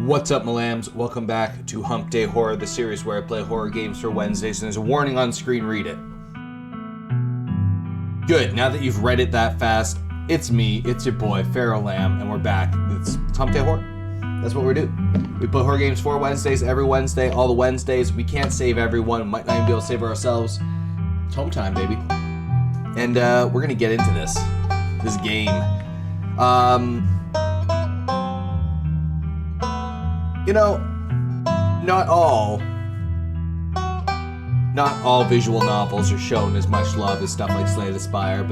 What's up, my lambs? Welcome back to Humpday Horror, the series where I play horror games for Wednesdays, and there's a warning on screen, read it. Good, now that you've read it that fast, it's me, it's your boy, FeralLam, and we're back. It's Humpday Horror. That's what we do. We play horror games for Wednesdays, every Wednesday, all the Wednesdays. We can't save everyone, might not even be able to save ourselves. It's home time, baby. And we're gonna get into this game. You know, not all visual novels are shown as much love as stuff like Slay the Spire,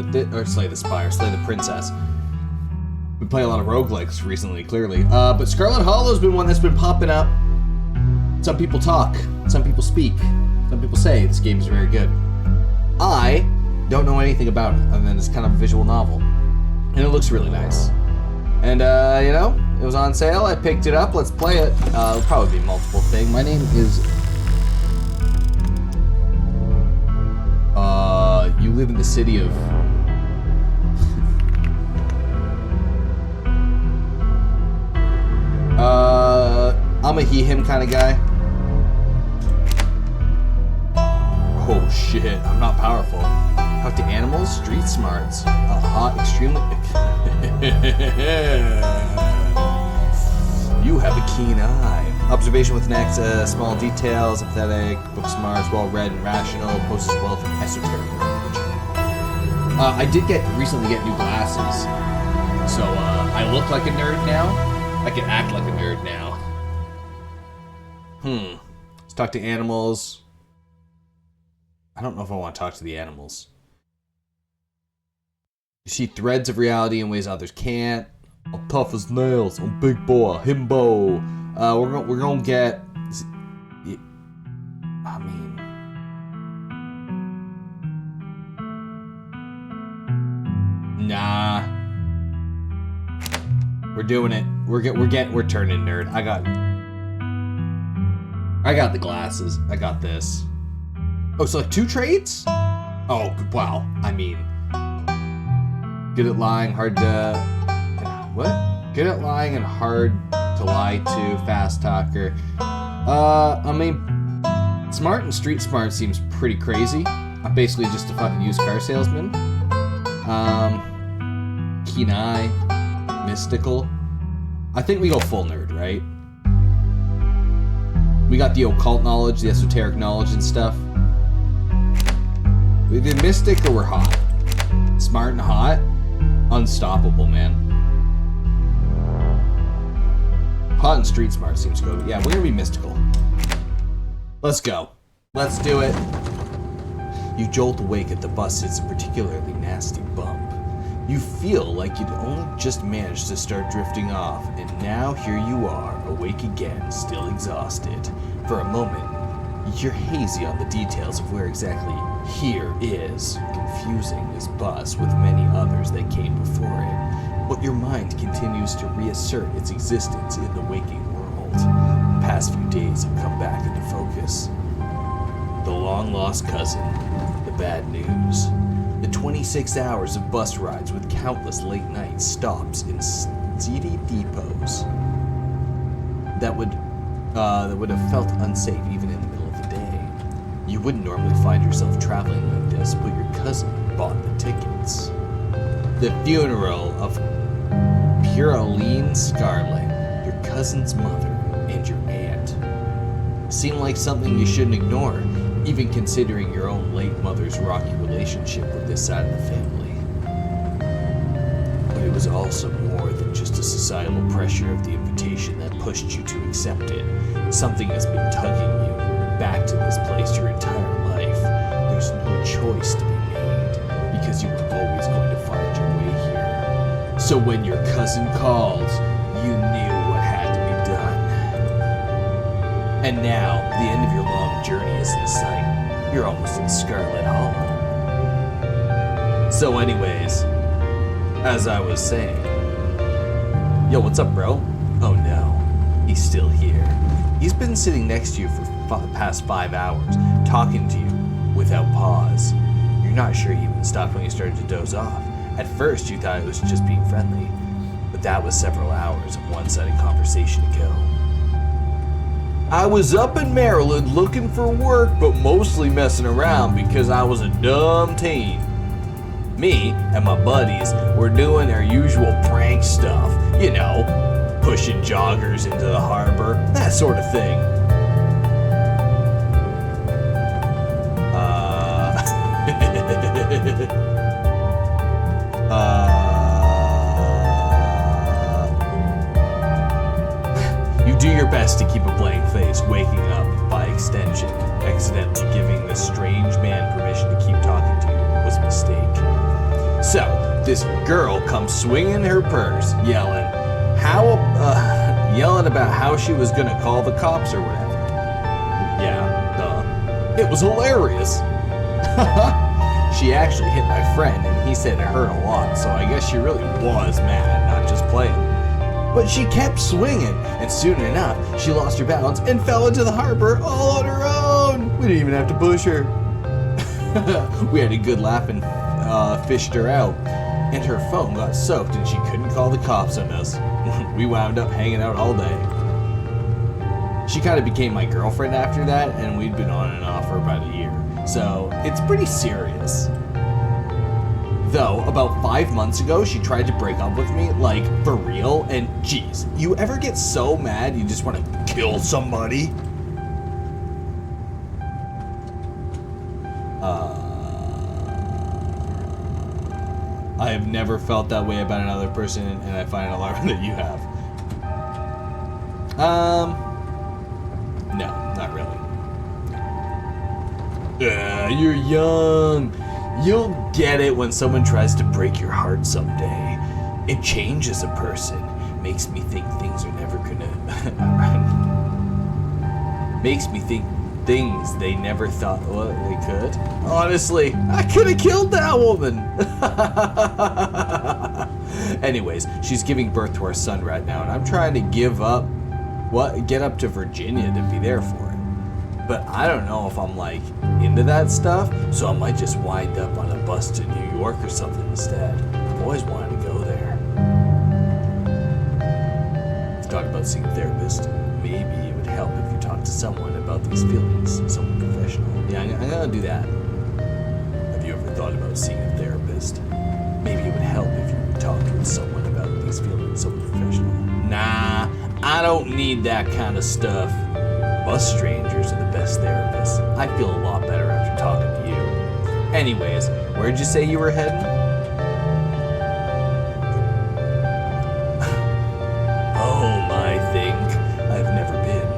Slay the Princess. We play a lot of roguelikes recently, clearly. But Scarlet Hollow's been one that's been popping up. Some people talk, some people speak, some people say this game is very good. I don't know anything about it other than it's kind of a visual novel. And it looks really nice. And, you know, it was on sale, I picked it up, let's play it. It'll probably be a multiple thing. My name is... you live in the city of... I'm a he-him kind of guy. Oh shit, I'm not powerful. Talk to animals, street smarts. Extremely... You have a keen eye. Observation with next, small details, empathetic, book smarts, well-read and rational, possesses wealth of esoteric knowledge. I did recently get new glasses, so I look like a nerd now. I can act like a nerd now. Let's talk to animals. I don't know if I want to talk to the animals. You see threads of reality in ways others can't. I'm tough as nails. I'm big boy. Himbo. We're gonna get. I mean, nah. We're doing it. We're turning nerd. I got the glasses. I got this. Oh, so like 2 traits? Oh, wow. I mean, good at lying, hard to... What? Good at lying and hard to lie to, fast talker. I mean, smart and street smart seems pretty crazy. I'm basically just a fucking used car salesman. Keen eye, mystical. I think we go full nerd, right? We got the occult knowledge, the esoteric knowledge and stuff. We're either mystic or we're hot. Smart and hot, unstoppable, man. Hot and street smart seems good. Yeah, we're gonna be mystical. Let's go. Let's do it. You jolt awake at the bus. It's a particularly nasty bump. You feel like you'd only just managed to start drifting off, and now here you are, awake again, still exhausted. For a moment, you're hazy on the details of where exactly here is, confusing this bus with many others that came before it. But your mind continues to reassert its existence in the waking world. The past few days have come back into focus. The long-lost cousin, the bad news, the 26 hours of bus rides with countless late-night stops in seedy depots that would have felt unsafe even in the middle of the day. You wouldn't normally find yourself traveling like this, but your cousin bought the tickets. The funeral of Pureline Scarlet, your cousin's mother, and your aunt. Seemed like something you shouldn't ignore, even considering your own late mother's rocky relationship with this side of the family. But it was also more than just a societal pressure of the invitation that pushed you to accept it. Something has been tugging you back to this place your entire life. There's no choice to be made, because you were always going to find your way here. So when your cousin called, you knew what had to be done. And now, the end of your long journey is in sight. You're almost in Scarlet Hollow. So anyways, as I was saying... Yo, what's up, bro? Oh no, he's still here. He's been sitting next to you for the past 5 hours, talking to you without pause. You're not sure he even stopped when you started to doze off. At first, you thought it was just being friendly, but that was several hours of one-sided conversation ago. I was up in Maryland looking for work, but mostly messing around because I was a dumb teen. Me and my buddies were doing our usual prank stuff, you know, pushing joggers into the harbor, that sort of thing. You do your best to keep a blank face, waking up, by extension, accidentally giving this strange man permission to keep talking to you was a mistake. So, this girl comes swinging her purse, yelling about how she was gonna call the cops or whatever. Yeah, duh. It was hilarious. She actually hit my friend, and he said it hurt a lot, so I guess she really was mad, not just playing. But she kept swinging, and soon enough, she lost her balance and fell into the harbor all on her own. We didn't even have to push her. We had a good laugh and fished her out, and her phone got soaked and she couldn't call the cops on us. We wound up hanging out all day. She kind of became my girlfriend after that, and we'd been on and off for about a year. So, it's pretty serious. Though, about 5 months ago, she tried to break up with me, like, for real, and geez, you ever get so mad you just want to kill somebody? I have never felt that way about another person, and I find it alarming that you have. No, not really. You're young. You'll get it when someone tries to break your heart someday. It changes a person. Makes me think things are never gonna... Makes me think things they never thought they could. Honestly, I could have killed that woman. Anyways, she's giving birth to our son right now, and I'm trying to get up to Virginia to be there for it. But I don't know if I'm like into that stuff, so I might just wind up on a bus to New York or something instead. I've always wanted to go there. I've thought about seeing a therapist. Maybe it would help if you talk to someone about these feelings, someone professional. Yeah, I'm gonna do that. Have you ever thought about seeing a therapist? Maybe it would help if you talked with someone about these feelings, someone professional. Nah, I don't need that kind of stuff. Us strangers are the best therapists. I feel a lot better after talking to you. Anyways, where'd you say you were heading? Home, I think. I've never been,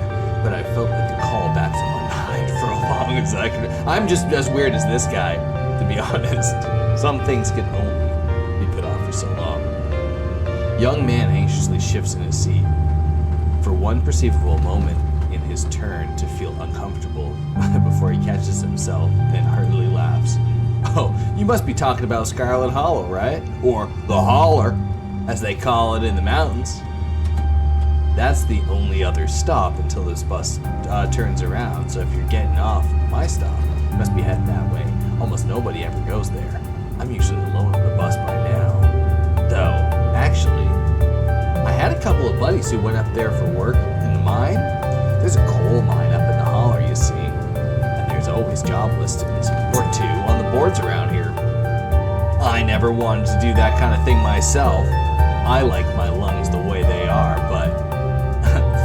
but I felt like the callbacks in my mind for as long as I could. I'm just as weird as this guy, to be honest. Some things can only be put off for so long. Young man anxiously shifts in his seat. For one perceivable moment, in his turn to feel uncomfortable before he catches himself and heartily laughs. Oh, you must be talking about Scarlet Hollow, right? Or the holler, as they call it in the mountains. That's the only other stop until this bus turns around, so if you're getting off my stop, you must be heading that way. Almost nobody ever goes there. I'm usually alone on the bus by now. Though, actually, I had a couple of buddies who went up there for work in the mine. There's a coal mine up in the holler, you see, and there's always job listings, or two, on the boards around here. I never wanted to do that kind of thing myself. I like my lungs the way they are, but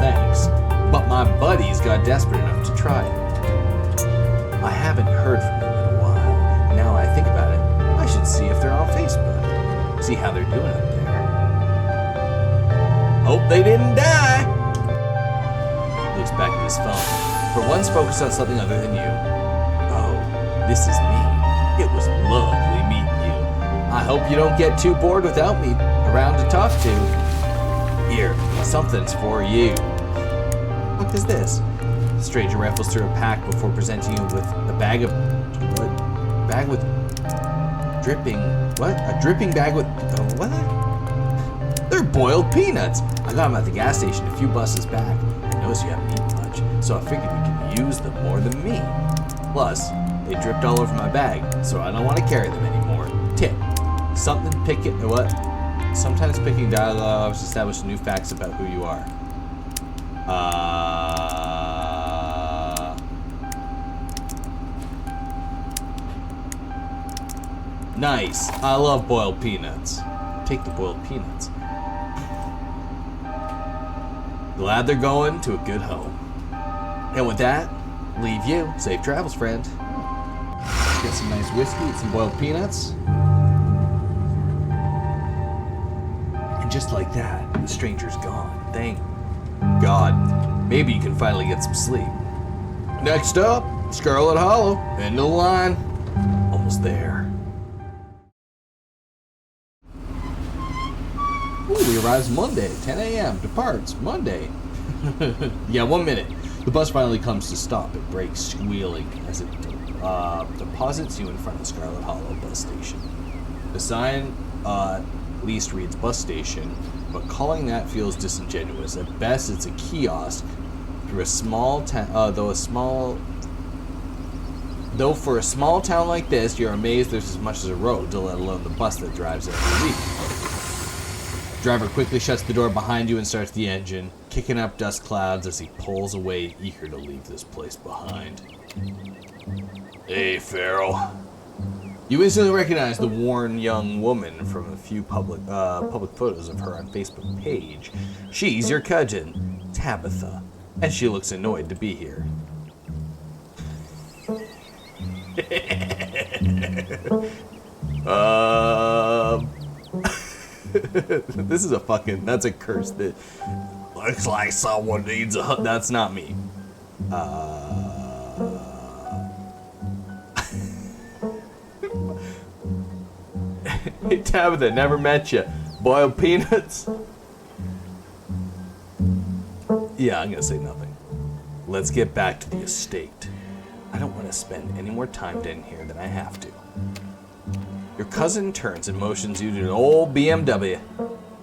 thanks. But my buddies got desperate enough to try it. I haven't heard from them in a while. Now I think about it, I should see if they're on Facebook. See how they're doing up there. Hope they didn't die. Looks back at his phone. For once focused on something other than you. Oh, this is me. It was lovely meeting you. I hope you don't get too bored without me around to talk to. Here, something's for you. What is this? The stranger rifles through a pack before presenting you with a bag of... What? Bag with... Dripping... What? A dripping bag with... What? They're boiled peanuts. I got them at the gas station a few buses back. I noticed you haven't eaten much, so I figured you could use them more than me. Plus, they dripped all over my bag, so I don't want to carry them anymore. Tip. Sometimes picking dialogues establish new facts about who you are. Nice. I love boiled peanuts. Take the boiled peanuts. Glad they're going to a good home. And with that, leave you. Safe travels, friend. Get some nice whiskey, eat some boiled peanuts. And just like that, the stranger's gone. Thank God. Maybe you can finally get some sleep. Next up, Scarlet Hollow. End of the line. Almost there. Ooh, he arrives Monday, 10 a.m. Departs Monday. Yeah, 1 minute. The bus finally comes to stop. It brakes, squealing as it deposits you in front of the Scarlet Hollow bus station. The sign at least reads bus station, but calling that feels disingenuous. At best, it's a kiosk through a small town. Though for a small town like this, you're amazed there's as much as a road, let alone the bus that drives every week. Driver quickly shuts the door behind you and starts the engine, kicking up dust clouds as he pulls away, eager to leave this place behind. Hey, Feral. You instantly recognize the worn young woman from a few public photos of her on Facebook page. She's your cousin, Tabitha, and she looks annoyed to be here. This is that's a curse that looks like someone needs a that's not me. Hey Tabitha, never met you. Boiled peanuts? Yeah, I'm gonna say nothing. Let's get back to the estate. I don't want to spend any more time down here than I have to. Your cousin turns and motions you to an old BMW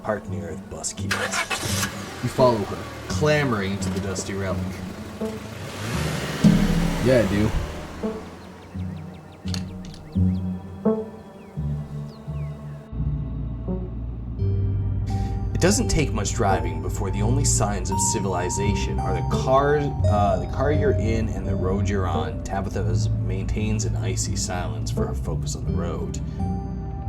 parked near the bus kiosk. You follow her, clambering into the dusty relic. Yeah, I do. It doesn't take much driving before the only signs of civilization are the car you're in and the road you're on. Tabitha maintains an icy silence for her focus on the road.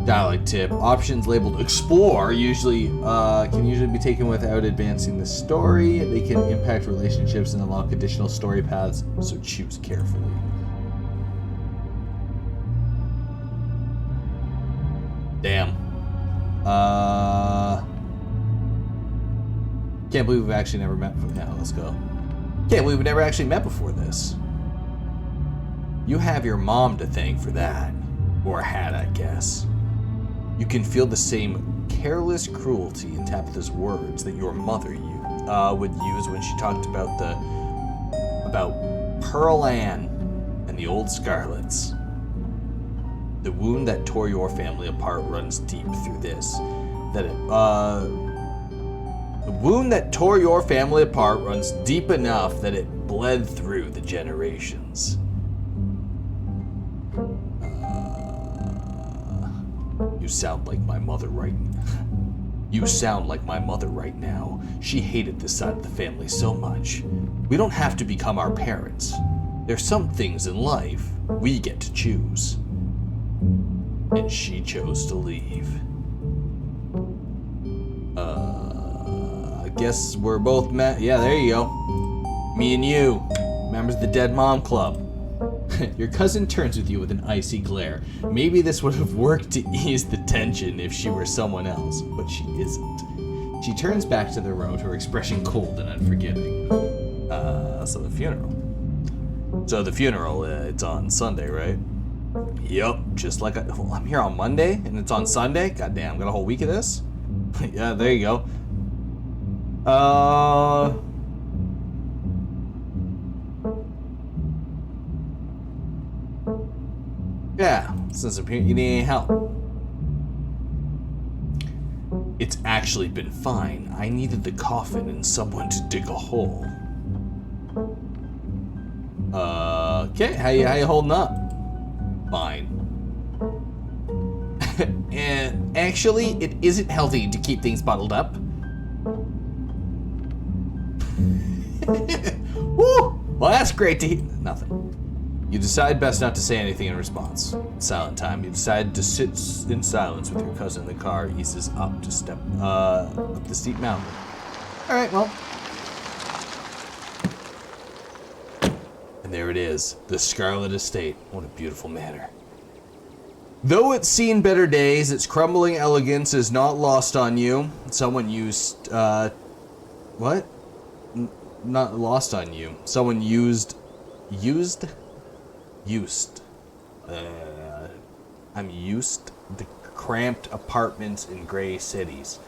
Dialect tip: options labeled explore can usually be taken without advancing the story. They can impact relationships and unlock additional story paths, so choose carefully. Damn. Can't believe we've actually never met before. Now, let's go. Can't believe we've never actually met before this. You have your mom to thank for that. Or had, I guess. You can feel the same careless cruelty in Tabitha's words that your mother would use when she talked about FeralLam and the old Scarlets. The wound that tore your family apart runs deep through this. The wound that tore your family apart runs deep enough that it bled through the generations. You sound like my mother right now. She hated this side of the family so much. We don't have to become our parents. There's some things in life we get to choose. And she chose to leave. I guess we're both yeah, there you go. Me and you, members of the Dead Mom Club. Your cousin turns with you with an icy glare. Maybe this would have worked to ease the tension if she were someone else, but she isn't. She turns back to the road, her expression cold and unforgiving. So the funeral, it's on Sunday, right? Yup, just like I'm here on Monday and it's on Sunday? Goddamn, got a whole week of this? Yeah, there you go. Yeah, since you need any help. It's actually been fine. I needed the coffin and someone to dig a hole. Okay, how you holding up? Fine. And actually, it isn't healthy to keep things bottled up. Woo! Well, that's great to hear. Nothing. You decide best not to say anything in response. Silent time. You decide to sit in silence with your cousin. The car eases up to step up the steep mountain. All right, well. And there it is, the Scarlet Estate. What a beautiful manor. Though it's seen better days, its crumbling elegance is not lost on you. Someone used, what? Not lost on you. Someone used. I'm used to cramped apartments in gray cities.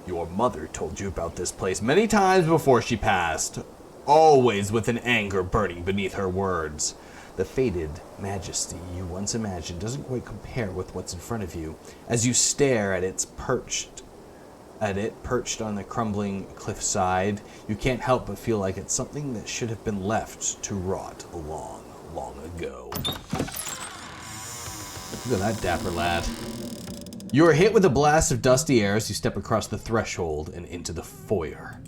Your mother told you about this place many times before she passed, always with an anger burning beneath her words. The faded majesty you once imagined doesn't quite compare with what's in front of you. As you stare at it perched on the crumbling cliffside, you can't help but feel like it's something that should have been left to rot long ago. Look at that dapper lad. You are hit with a blast of dusty air as you step across the threshold and into the foyer.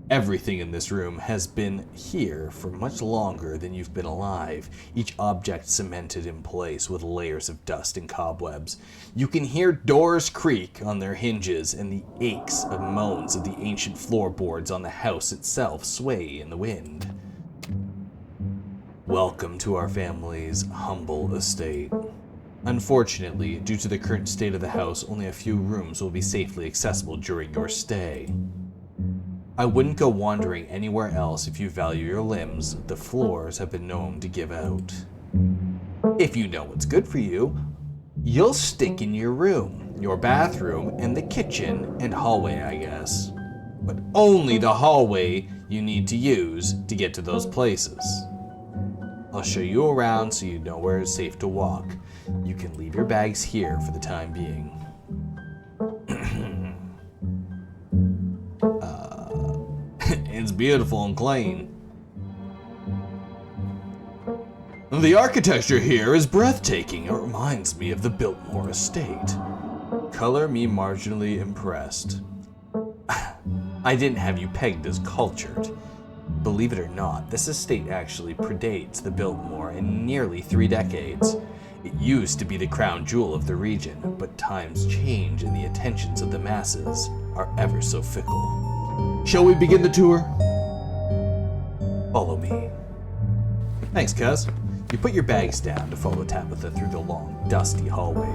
Everything in this room has been here for much longer than you've been alive, each object cemented in place with layers of dust and cobwebs. You can hear doors creak on their hinges and the aches of moans of the ancient floorboards on the house itself sway in the wind. Welcome to our family's humble estate. Unfortunately, due to the current state of the house, only a few rooms will be safely accessible during your stay. I wouldn't go wandering anywhere else if you value your limbs. The floors have been known to give out. If you know what's good for you, you'll stick in your room, your bathroom, and the kitchen and hallway, I guess. But only the hallway you need to use to get to those places. I'll show you around so you know where it's safe to walk. You can leave your bags here for the time being. It's beautiful and clean. The architecture here is breathtaking. It reminds me of the Biltmore estate. Color me marginally impressed. I didn't have you pegged as cultured. Believe it or not, this estate actually predates the Biltmore in nearly 3 decades. It used to be the crown jewel of the region, but times change and the attentions of the masses are ever so fickle. Shall we begin the tour? Follow me. Thanks, cuz. You put your bags down to follow Tabitha through the long, dusty hallway.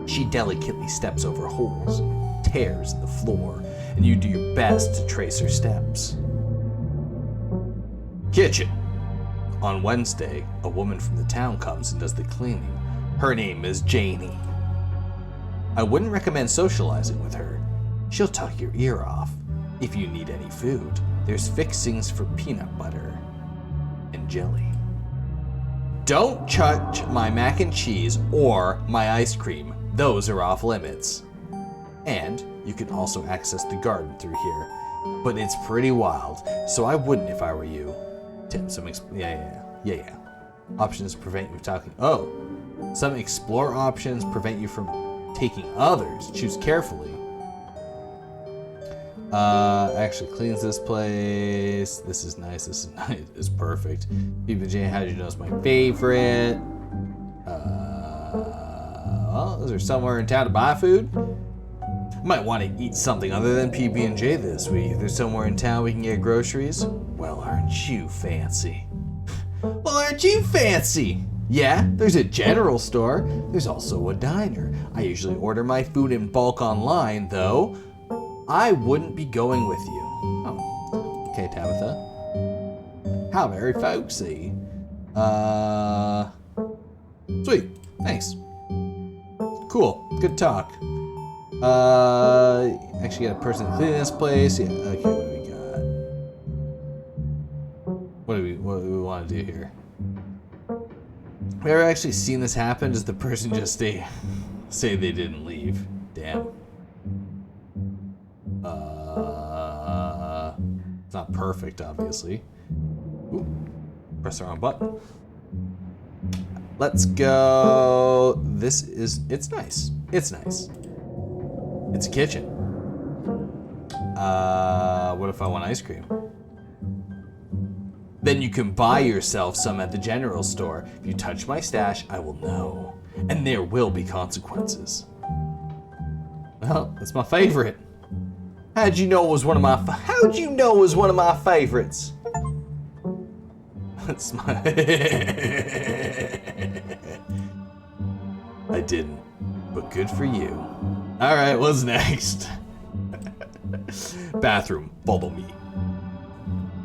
She delicately steps over holes and tears in the floor, and you do your best to trace her steps. Kitchen. On Wednesday, a woman from the town comes and does the cleaning. Her name is Janie. I wouldn't recommend socializing with her. She'll tuck your ear off. If you need any food, there's fixings for peanut butter and jelly. Don't touch my mac and cheese or my ice cream. Those are off limits. And you can also access the garden through here, but it's pretty wild, so I wouldn't if I were you. Yeah. Options prevent you from talking. Oh, some explore options prevent you from taking others. Choose carefully. Actually cleans this place. This is nice. This is nice. It's perfect. PBJ, how'd you know it's my favorite? Well, is there somewhere in town to buy food? Might want to eat something other than PB&J this week. If there's somewhere in town we can get groceries. Well, aren't you fancy? Well, aren't you fancy? Yeah, there's a general store. There's also a diner. I usually order my food in bulk online, though. I wouldn't be going with you. Oh, okay, Tabitha. How very folksy. Sweet, thanks. Cool, good talk. Actually got a person cleaning this place. Yeah, okay, what do we got? What do we want to do here? Have you ever actually seen this happen? Does the person just say they didn't leave? Damn. It's not perfect, obviously. Ooh, press the wrong button. Let's go. It's nice. It's nice. It's a kitchen. What if I want ice cream? Then you can buy yourself some at the general store. If you touch my stash, I will know. And there will be consequences. Well, that's my favorite. How'd you know it was one of my favorites? That's my... I didn't, but good for you. Alright, what's next? Bathroom, follow me.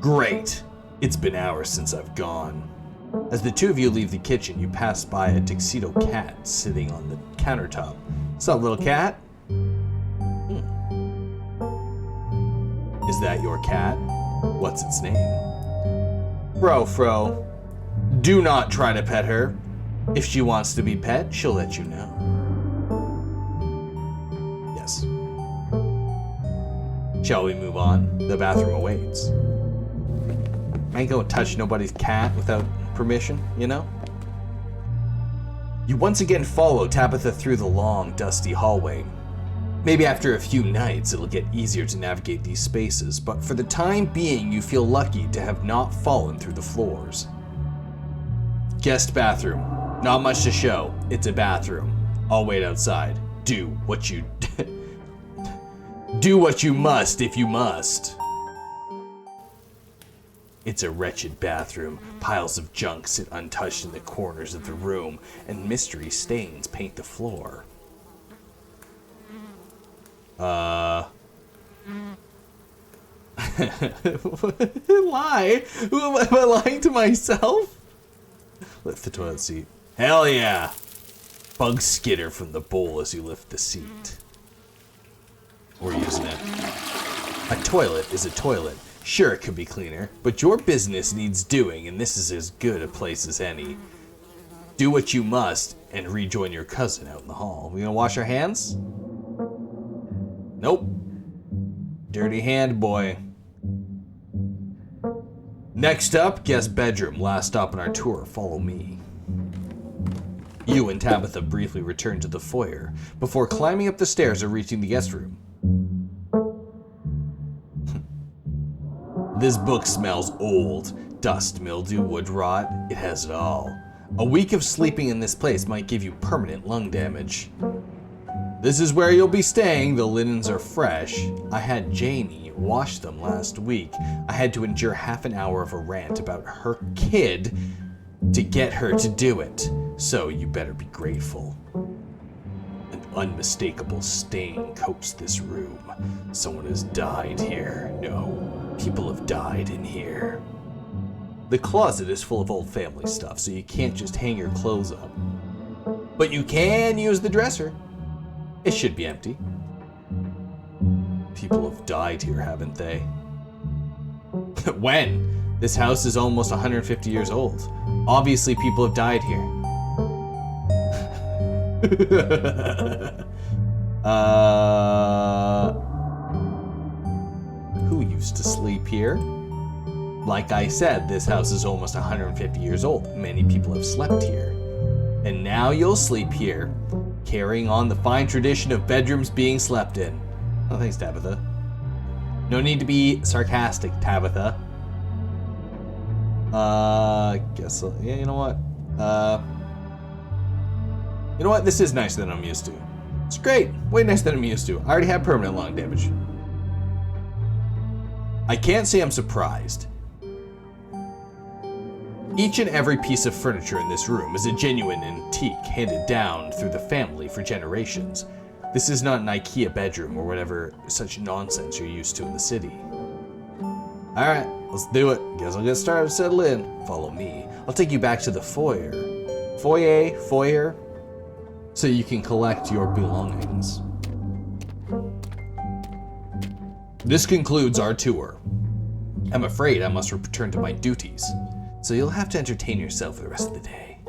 Great. It's been hours since I've gone. As the two of you leave the kitchen, you pass by a tuxedo cat sitting on the countertop. What's up, little cat? Is that your cat? What's its name? Fro. Do not try to pet her. If she wants to be pet, she'll let you know. Yes. Shall we move on? The bathroom awaits. I ain't gonna touch nobody's cat without permission, you know? You once again follow Tabitha through the long, dusty hallway. Maybe after a few nights, it'll get easier to navigate these spaces, but for the time being, you feel lucky to have not fallen through the floors. Guest bathroom. Not much to show. It's a bathroom. I'll wait outside. Do what you must if you must. It's a wretched bathroom. Piles of junk sit untouched in the corners of the room, and mystery stains paint the floor. Lie? Am I lying to myself? Lift the toilet seat. Hell yeah! Bugs skitter from the bowl as you lift the seat. We're using it. A toilet is a toilet. Sure, it could be cleaner, but your business needs doing, and this is as good a place as any. Do what you must, and rejoin your cousin out in the hall. We gonna wash our hands? Nope. Dirty hand, boy. Next up, guest bedroom. Last stop on our tour. Follow me. You and Tabitha briefly return to the foyer before climbing up the stairs and reaching the guest room. This book smells old. Dust, mildew, wood rot. It has it all. A week of sleeping in this place might give you permanent lung damage. This is where you'll be staying. The linens are fresh. I had Janie wash them last week. I had to endure half an hour of a rant about her kid to get her to do it. So you better be grateful. An unmistakable stain coats this room. Someone has died here. No, people have died in here. The closet is full of old family stuff, so you can't just hang your clothes up. But you can use the dresser. It should be empty. People have died here, haven't they? When? This house is almost 150 years old. Obviously, people have died here. Who used to sleep here? Like I said, this house is almost 150 years old. Many people have slept here. And now you'll sleep here, carrying on the fine tradition of bedrooms being slept in. Oh, thanks, Tabitha. No need to be sarcastic, Tabitha. Guess, yeah, you know what? You know what? This is nicer than I'm used to. It's great. Way nicer than I'm used to. I already have permanent lung damage. I can't say I'm surprised. Each and every piece of furniture in this room is a genuine antique handed down through the family for generations. This is not an IKEA bedroom or whatever such nonsense you're used to in the city. Alright, let's do it. Guess I'll get started, settle in. Follow me. I'll take you back to the foyer. Foyer. So you can collect your belongings. This concludes our tour. I'm afraid I must return to my duties, so you'll have to entertain yourself for the rest of the day.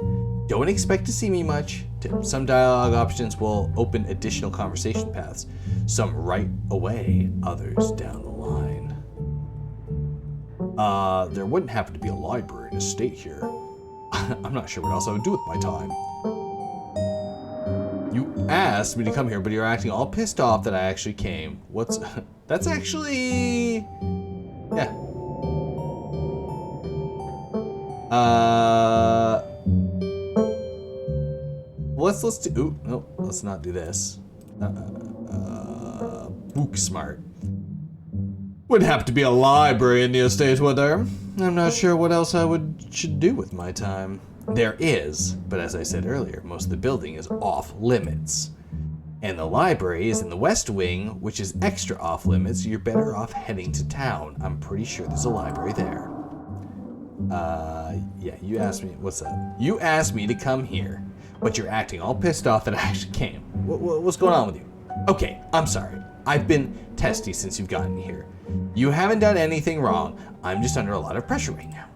Don't expect to see me much. Some dialogue options will open additional conversation paths, some right away, others down the line. There wouldn't happen to be a library to state here. I'm not sure what else I would do with my time. You asked me to come here, but you're acting all pissed off that I actually came. That's actually... Yeah. Let's do. Ooh, no, let's not do this. Book smart. Would have to be a library in the estate, would there? I'm not sure what else should do with my time. There is, but as I said earlier, most of the building is off limits. And the library is in the West Wing, which is extra off limits. You're better off heading to town. I'm pretty sure there's a library there. Yeah, you asked me, what's up? You asked me to come here, but you're acting all pissed off that I actually came. What's going on with you? Okay, I'm sorry. I've been testy since you've gotten here. You haven't done anything wrong. I'm just under a lot of pressure right now.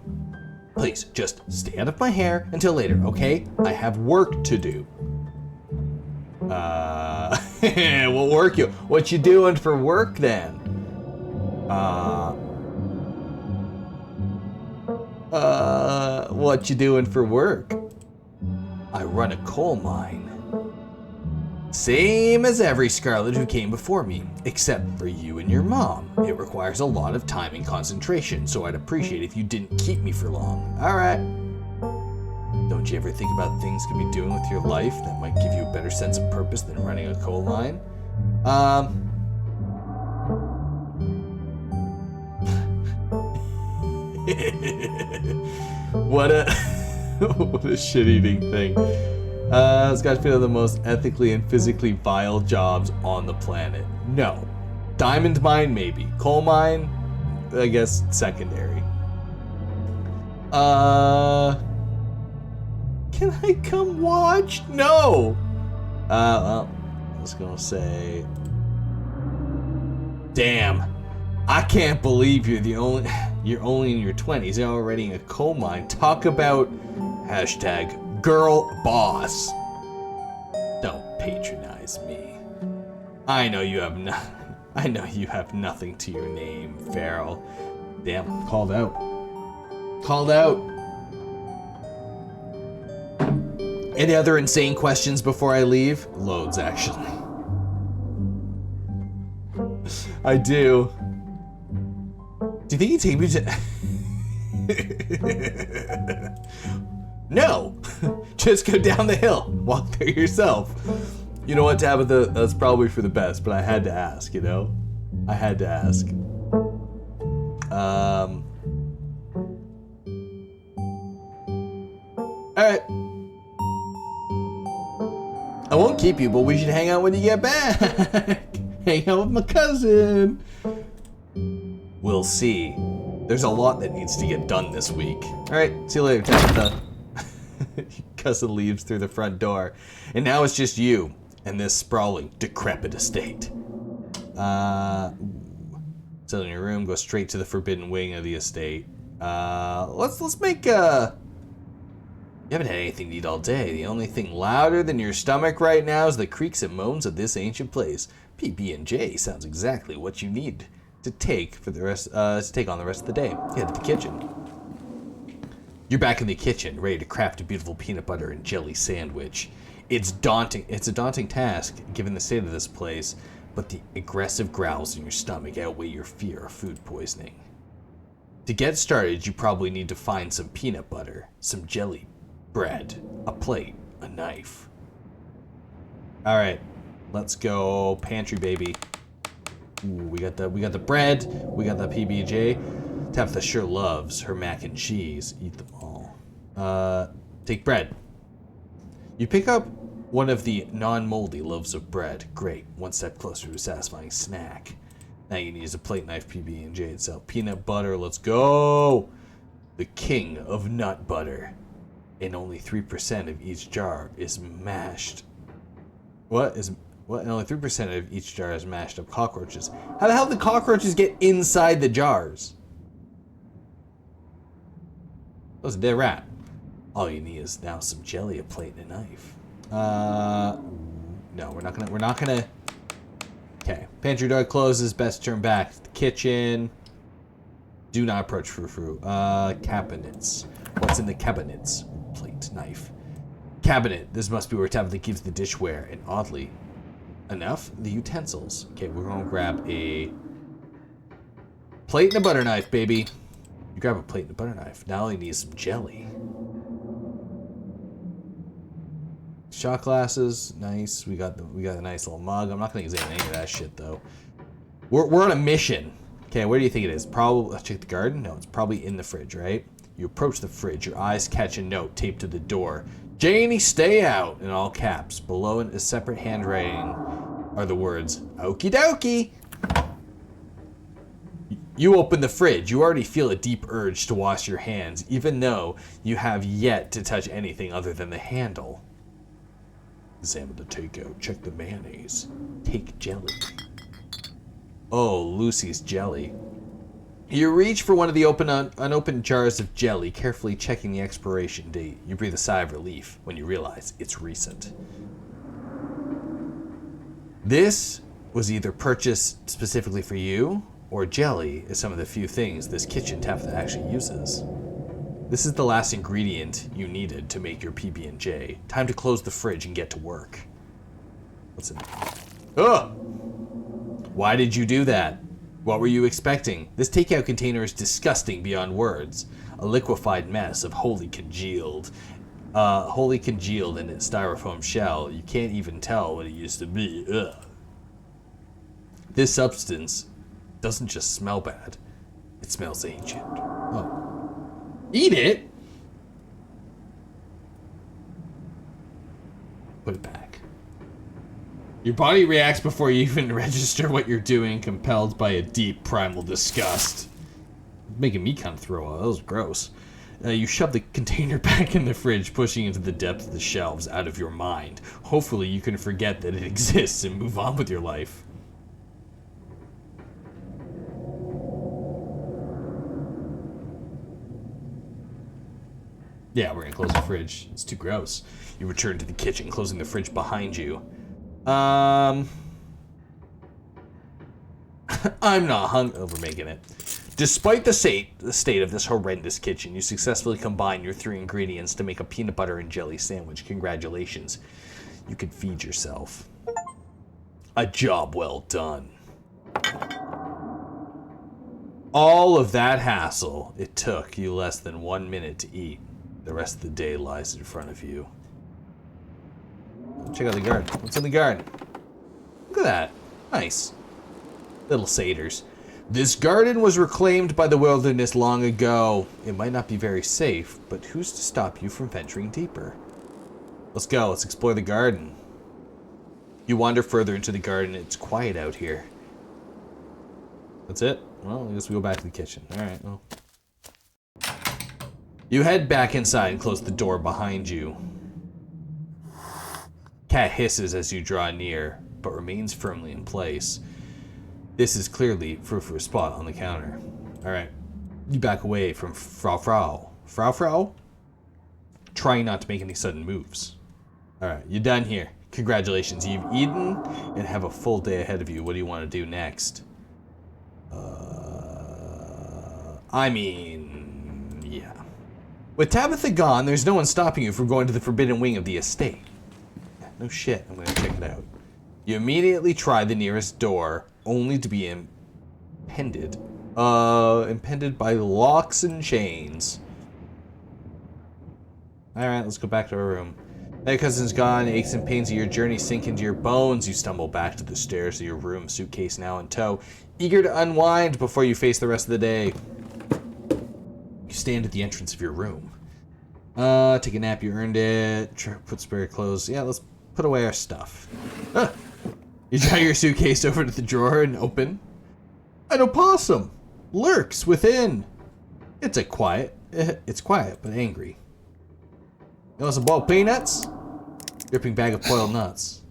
Please, just stay out of my hair until later, okay? I have work to do. What work you? What you doing for work then? What you doing for work? I run a coal mine. Same as every Scarlet who came before me, except for you and your mom. It requires a lot of time and concentration, so I'd appreciate if you didn't keep me for long. Alright. Don't you ever think about things you could be doing with your life that might give you a better sense of purpose than running a coal mine? What a what a shit-eating thing. This guy's been one of the most ethically and physically vile jobs on the planet. No. Diamond mine, maybe. Coal mine, I guess, secondary. Can I come watch? No! Well, I was gonna say... Damn. I can't believe you're only in your 20s and already in a coal mine. Talk about hashtag girl boss. Don't patronize me. I know you have nothing to your name, Feral. Damn, called out. Called out. Any other insane questions before I leave? Loads, actually. I do. Do you think he'd take me to... No! Just go down the hill. Walk there yourself. You know what, Tabitha? That's probably for the best, but I had to ask, you know? I had to ask. Alright. I won't keep you, but we should hang out when you get back. Hang out with my cousin. We'll see. There's a lot that needs to get done this week. Alright, see you later, Tabitha. Cousin leaves through the front door. And now it's just you and this sprawling, decrepit estate. Sit in your room, go straight to the forbidden wing of the estate. Let's make a... You haven't had anything to eat all day. The only thing louder than your stomach right now is the creaks and moans of this ancient place. PB&J sounds exactly what you need to take for the rest. To take on the rest of the day. Head to the kitchen. You're back in the kitchen, ready to craft a beautiful peanut butter and jelly sandwich. It's daunting. It's a daunting task, given the state of this place, but the aggressive growls in your stomach outweigh your fear of food poisoning. To get started, you probably need to find some peanut butter, some jelly, bread, a plate, a knife. All right, let's go pantry, baby. Ooh, we got the bread, we got the PB&J. Tabitha sure loves her mac and cheese. Eat them all. Take bread. You pick up one of the non-moldy loaves of bread. Great, one step closer to a satisfying snack. Now you need is a plate knife, PB&J itself. Peanut butter, let's go! The king of nut butter. And only 3% of each jar is mashed. What? And only 3% of each jar is mashed up cockroaches. How the hell did cockroaches get inside the jars? That was a dead rat. All you need is now some jelly, a plate, and a knife. No, we're not gonna. Okay, pantry door closes. Best turn back to the kitchen. Do not approach frou-frou. Cabinets. What's in the cabinets? Plate, knife. Cabinet. This must be where Tabitha keeps the dishware, and oddly enough, the utensils. Okay, we're gonna grab a plate and a butter knife, baby. You grab a plate and a butter knife. Now I need some jelly. Shot glasses, nice. We got a nice little mug. I'm not gonna examine any of that shit though. We're on a mission. Okay, where do you think it is? Probably, let's check the garden. No, it's probably in the fridge, right? You approach the fridge. Your eyes catch a note taped to the door. Janie, stay out! In all caps. Below in a separate handwriting are the words, okie dokie. You open the fridge. You already feel a deep urge to wash your hands, even though you have yet to touch anything other than the handle. Examine the takeout. Check the mayonnaise. Take jelly. Oh, Lucy's jelly. You reach for one of the unopened jars of jelly, carefully checking the expiration date. You breathe a sigh of relief when you realize it's recent. This was either purchased specifically for you, or jelly is some of the few things this kitchen tap actually uses. This is the last ingredient you needed to make your PB&J. Time to close the fridge and get to work. What's in there? Ugh! Why did you do that? What were you expecting? This takeout container is disgusting beyond words. A liquefied mess of wholly congealed in its styrofoam shell. You can't even tell what it used to be. Ugh. This substance doesn't just smell bad. It smells ancient. Oh. Eat it? Put it back. Your body reacts before you even register what you're doing, compelled by a deep primal disgust. Making me kind of throw up. That was gross. You shove the container back in the fridge, pushing into the depths of the shelves out of your mind. Hopefully you can forget that it exists and move on with your life. Yeah, we're gonna close the fridge. It's too gross. You return to the kitchen, closing the fridge behind you. I'm not hungry. Oh, we're making it. Despite the state of this horrendous kitchen, you successfully combine your 3 ingredients to make a peanut butter and jelly sandwich. Congratulations. You can feed yourself. A job well done. All of that hassle, it took you less than 1 minute to eat. The rest of the day lies in front of you. Check out the garden. What's in the garden? Look at that. Nice. Little satyrs. This garden was reclaimed by the wilderness long ago. It might not be very safe, but who's to stop you from venturing deeper? Let's go. Let's explore the garden. You wander further into the garden. It's quiet out here. That's it? Well, I guess we go back to the kitchen. Alright, well. You head back inside and close the door behind you. Cat hisses as you draw near, but remains firmly in place. This is clearly for a spot on the counter. Alright. You back away from Frau. Frau? Trying not to make any sudden moves. Alright, you're done here. Congratulations, you've eaten and have a full day ahead of you. What do you want to do next? Yeah. With Tabitha gone, there's no one stopping you from going to the forbidden wing of the estate. No shit, I'm gonna check it out. You immediately try the nearest door, only to be impeded by locks and chains. Alright, let's go back to our room. Now your cousin's gone, aches and pains of your journey sink into your bones. You stumble back to the stairs of your room, suitcase now in tow, eager to unwind before you face the rest of the day. You stand at the entrance of your room. Take a nap, you earned it. Put spare clothes. Yeah, let's put away our stuff. You drag your suitcase over to the drawer and open. An opossum lurks within. It's quiet, but angry. You want some boiled peanuts? Dripping bag of boiled nuts.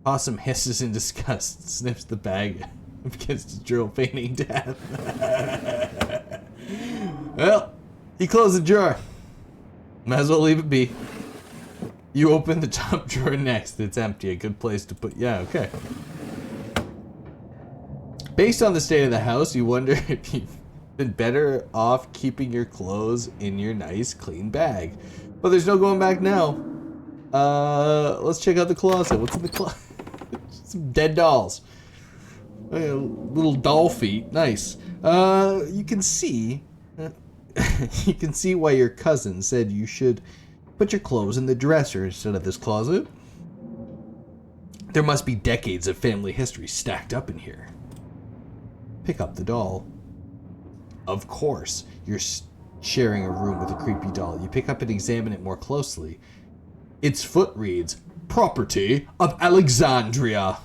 Possum hisses in disgust, sniffs the bag, and begins to drill, feigning death. Well, you close the drawer. Might as well leave it be. You open the top drawer next. It's empty. A good place to put... Yeah, okay. Based on the state of the house, you wonder if you've been better off keeping your clothes in your nice, clean bag. But there's no going back now. Let's check out the closet. What's in the closet? Some dead dolls. Little doll feet. Nice. You can see You can see why your cousin said you should put your clothes in the dresser instead of this closet. There must be decades of family history stacked up in here. Pick up the doll. Of course, you're sharing a room with a creepy doll. You pick up and examine it more closely. Its foot reads, "Property of Alexandria."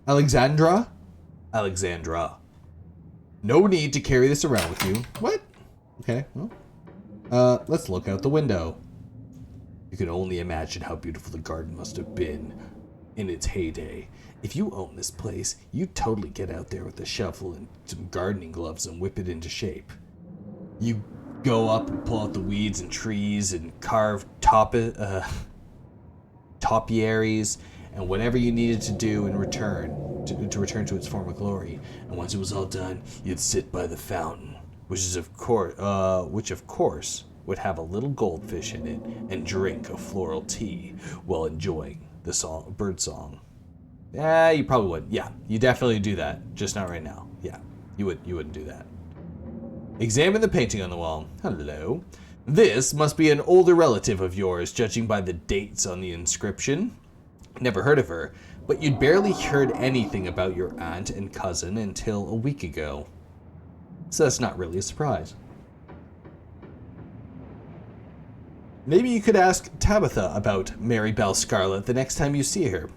Alexandra? Alexandra. No need to carry this around with you. What? Okay, well. Let's look out the window. You can only imagine how beautiful the garden must have been in its heyday. If you own this place, you'd totally get out there with a shovel and some gardening gloves and whip it into shape. You go up and pull out the weeds and trees and carve topiaries and whatever you needed to do in return to return to its former glory. And once it was all done, you'd sit by the fountain, which of course would have a little goldfish in it, and drink a floral tea while enjoying the bird song. You probably would. Yeah, you definitely do that. Just not right now. Yeah, you wouldn't do that. Examine the painting on the wall. Hello. This must be an older relative of yours, judging by the dates on the inscription. Never heard of her, but you'd barely heard anything about your aunt and cousin until a week ago. So that's not really a surprise. Maybe you could ask Tabitha about Mary Belle Scarlet the next time you see her.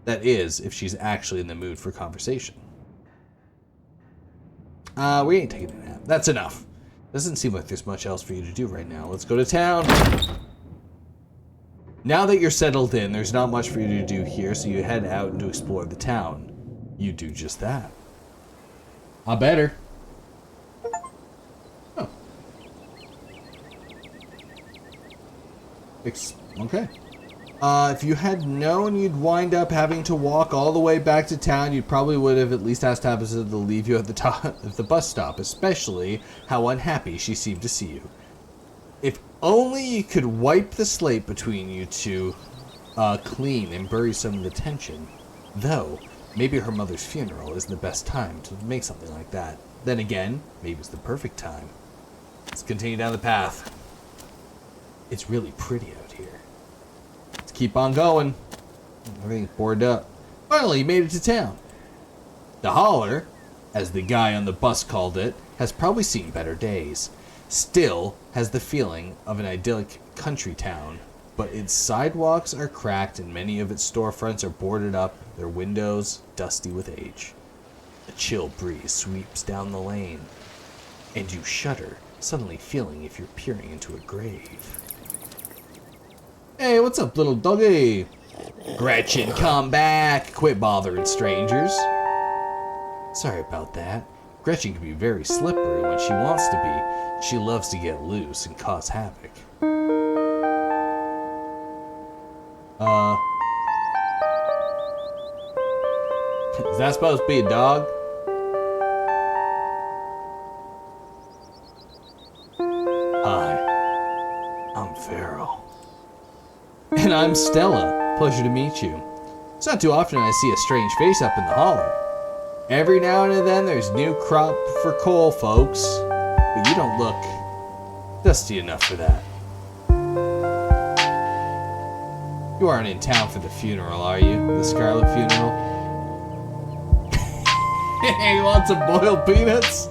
That is, if she's actually in the mood for conversation. We ain't taking a nap. That's enough. Doesn't seem like there's much else for you to do right now. Let's go to town. Now that you're settled in, there's not much for you to do here, so you head out to explore the town. You do just that. I better. Oh. Okay. If you had known you'd wind up having to walk all the way back to town, you probably would have at least asked Tabitha to leave you at the top of the bus stop, especially how unhappy she seemed to see you. If only you could wipe the slate between you two clean and bury some of the tension. Though, maybe her mother's funeral isn't the best time to make something like that. Then again, maybe it's the perfect time. Let's continue down the path. It's really pretty out here. Let's keep on going. Everything's boarded up. Finally, you made it to town. The holler, as the guy on the bus called it, has probably seen better days. Still has the feeling of an idyllic country town, but its sidewalks are cracked and many of its storefronts are boarded up, their windows dusty with age. A chill breeze sweeps down the lane, and you shudder, suddenly feeling if you're peering into a grave. Hey, what's up, little doggy? Gretchen, come back! Quit bothering strangers. Sorry about that. Gretchen can be very slippery when she wants to be. She loves to get loose and cause havoc. Is that supposed to be a dog? Hi, I'm Feral. And I'm Stella. Pleasure to meet you. It's not too often I see a strange face up in the holler. Every now and then there's new crop for coal, folks. But you don't look dusty enough for that. You aren't in town for the funeral, are you? The Scarlet funeral? Hey, want some boiled peanuts?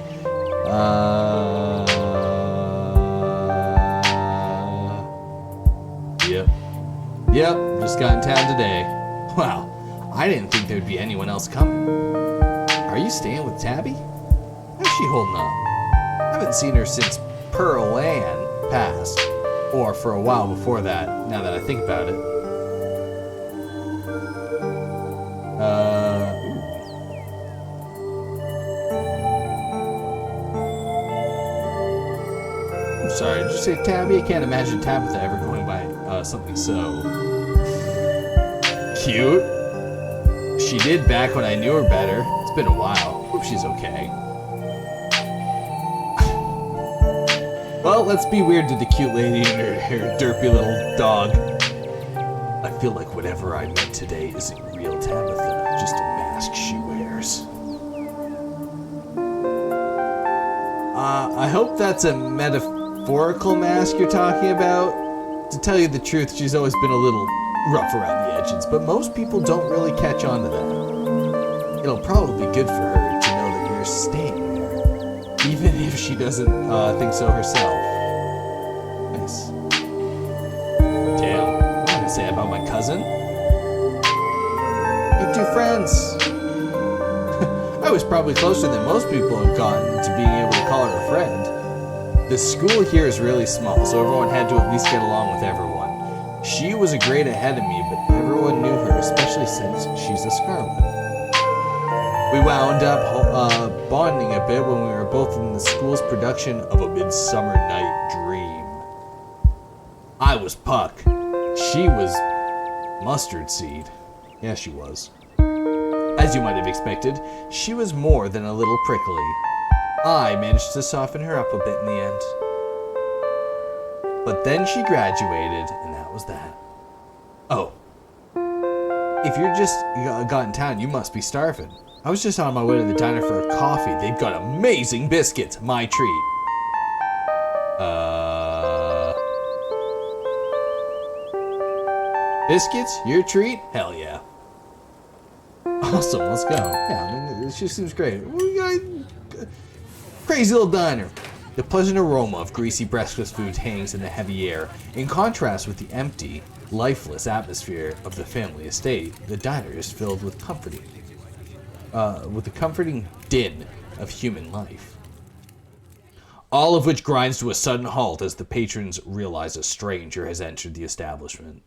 Yep, just got in town today. Wow, I didn't think there'd be anyone else coming. Are you staying with Tabby? How's she holding up? I haven't seen her since FeralLam passed. Or for a while before that, now that I think about it. I'm sorry, did you say Tabby? I can't imagine Tabitha ever going by something so cute. She did back when I knew her better. It's been a while. Hope she's okay. Well, let's be weird to the cute lady and her derpy little dog. I feel like whatever I met today isn't real Tabitha, just a mask she wears. I hope that's a metaphor metaphorical mask you're talking about? To tell you the truth, she's always been a little rough around the edges, but most people don't really catch on to that. It'll probably be good for her to know that you're staying there, even if she doesn't think so herself. Nice. Damn, what am I gonna say about my cousin? You're two friends. I was probably closer than most people have gotten to being able to call her a friend. The school here is really small, so everyone had to at least get along with everyone. She was a grade ahead of me, but everyone knew her, especially since she's a Scarlet. We wound up bonding a bit when we were both in the school's production of A Midsummer Night Dream. I was Puck. She was Mustard Seed. Yeah, she was. As you might have expected, she was more than a little prickly. I managed to soften her up a bit in the end. But then she graduated, and that was that. Oh. If you're just got in town, you must be starving. I was just on my way to the diner for a coffee. They've got amazing biscuits. My treat. Biscuits? Your treat? Hell yeah. Awesome, let's go. Yeah, I mean, it just seems great. We got crazy little diner. The pleasant aroma of greasy breakfast food hangs in the heavy air. In contrast with the empty, lifeless atmosphere of the family estate, the diner is filled with the comforting din of human life. All of which grinds to a sudden halt as the patrons realize a stranger has entered the establishment.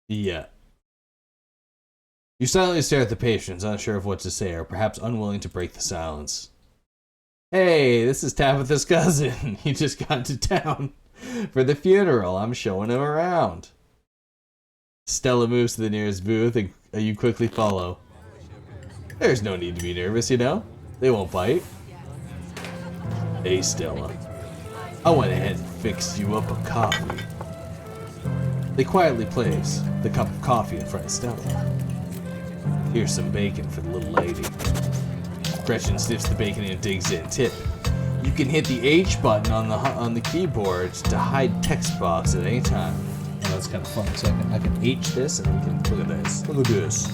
Yeah. You silently stare at the patrons, unsure of what to say, or perhaps unwilling to break the silence. Hey, this is Tabitha's cousin. He just got to town for the funeral. I'm showing him around. Stella moves to the nearest booth, and you quickly follow. There's no need to be nervous, you know? They won't bite. Hey, Stella. I went ahead and fixed you up a coffee. They quietly place the cup of coffee in front of Stella. Here's some bacon for the little lady. Gretchen sniffs the bacon and digs in. Tip: you can hit the H button on the keyboard to hide text box at any time. Oh, that's kind of fun. So I can H this and we can look at this. Look at this.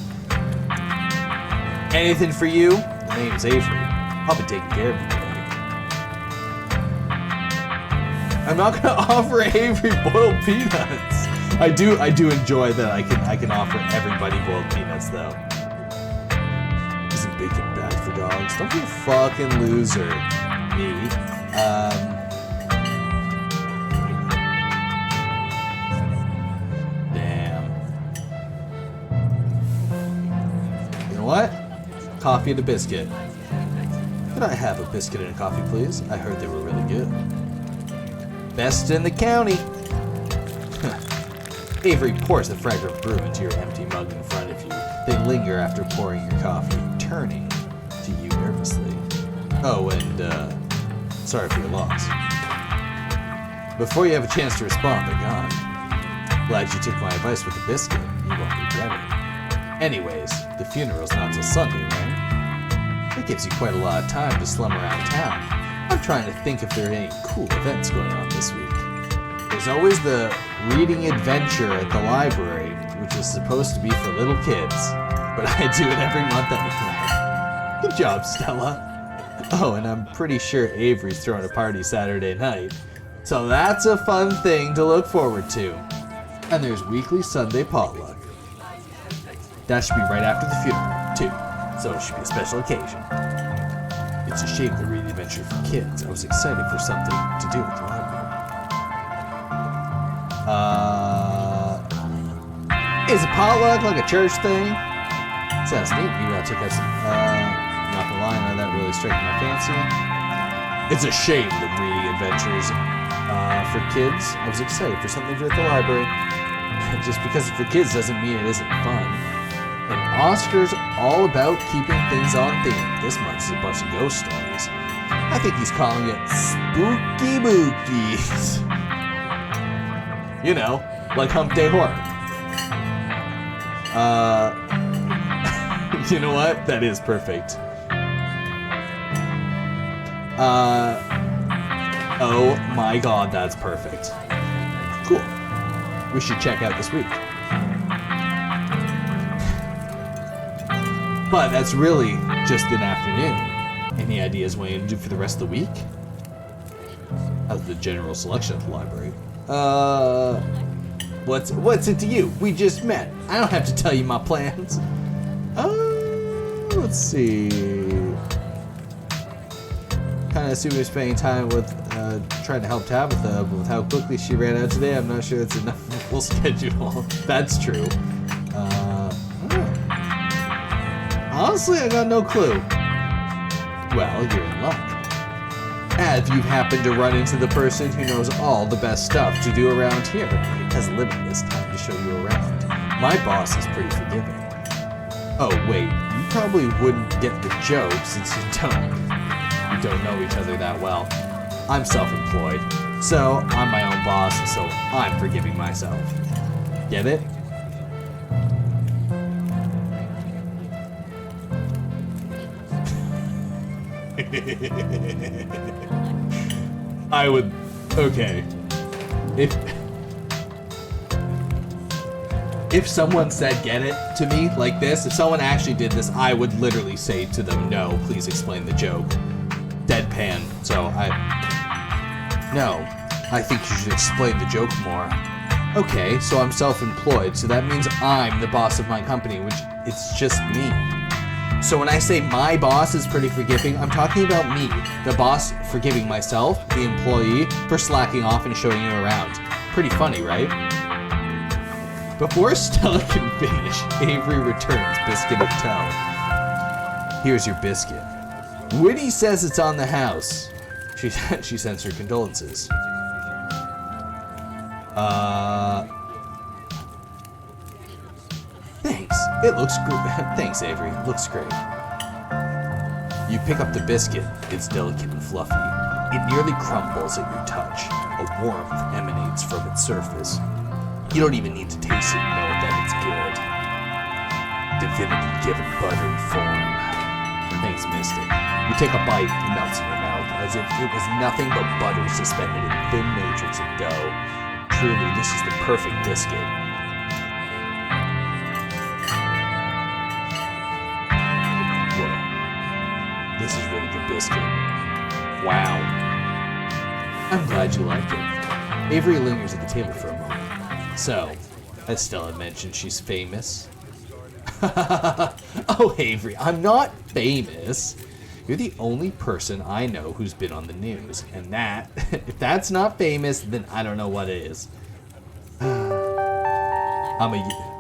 Anything for you? The name's Avery. I'll be taking care of you today. I'm not gonna offer Avery boiled peanuts. I do enjoy that I can offer everybody boiled peanuts though. Isn't bacon bad for dogs? Don't be a fucking loser. Me. Damn. You know what? Coffee and a biscuit. Could I have a biscuit and a coffee, please? I heard they were really good. Best in the county. Avery pours the fragrant brew into your empty mug in front of you. They linger after pouring your coffee, turning to you nervously. Oh, and, sorry for your loss. Before you have a chance to respond, they're gone. Glad you took my advice with the biscuit. You won't regret it. Anyways, the funeral's not till Sunday, right? That gives you quite a lot of time to slum around town. I'm trying to think if there are any cool events going on this week. There's always the reading adventure at the library, which is supposed to be for little kids, but I do it every month anyway. Good job, Stella. Oh, and I'm pretty sure Avery's throwing a party Saturday night, so that's a fun thing to look forward to. And there's weekly Sunday potluck. That should be right after the funeral, too, so it should be a special occasion. It's a shame the reading adventure for kids. I was excited for something to do with the library. Is a potluck like a church thing? Sounds neat. Maybe I'll check out some, not gonna lie, that really striking my fancy. It's a shame that reading adventures, for kids. I was excited for something to do at the library. Just because it's for kids doesn't mean it isn't fun. And Oscar's all about keeping things on theme. This month is a bunch of ghost stories. I think he's calling it Spooky Bookies. You know, like Humpday Horror. You know what? That is perfect. Oh my god, that's perfect. Cool. We should check out this week. But that's really just an afternoon. Any ideas what you're gonna do for the rest of the week? How's the general selection at the library? What's it to you? We just met. I don't have to tell you my plans. Let's see. Kind of assume you're spending time with trying to help Tabitha, but with how quickly she ran out today, I'm not sure that's enough of a full schedule. That's true. Honestly, I got no clue. Well, you're in luck. Have you happened to run into the person who knows all the best stuff to do around here? He has limitless time to show you around. My boss is pretty forgiving. Oh, wait, you probably wouldn't get the joke since you don't know each other that well. I'm self-employed, so I'm my own boss, so I'm forgiving myself. Get it? I would... Okay. If someone said get it to me like this, if someone actually did this, I would literally say to them, no, please explain the joke. Deadpan. So no, I think you should explain the joke more. Okay, so I'm self-employed, so that means I'm the boss of my company, which it's just me. So when I say my boss is pretty forgiving, I'm talking about me, the boss forgiving myself, the employee, for slacking off and showing you around. Pretty funny, right? Before Stella can finish, Avery returns biscuit in tow. Here's your biscuit. Winnie says it's on the house. She sends her condolences. Thanks. It looks great. Thanks, Avery. It looks great. You pick up the biscuit. It's delicate and fluffy. It nearly crumbles at your touch. A warmth emanates from its surface. You don't even need to taste it to know that it's good. Divinity given buttery form. Thanks, Mystic. You take a bite, it melts in your mouth, as if it was nothing but butter suspended in thin matrix of dough. Truly, this is the perfect biscuit. Whoa. This is really good biscuit. Wow. I'm glad you like it. Avery lingers at the table for a moment. So, as Stella mentioned, she's famous. Oh, Avery, I'm not famous. You're the only person I know who's been on the news. And that, if that's not famous, then I don't know what is.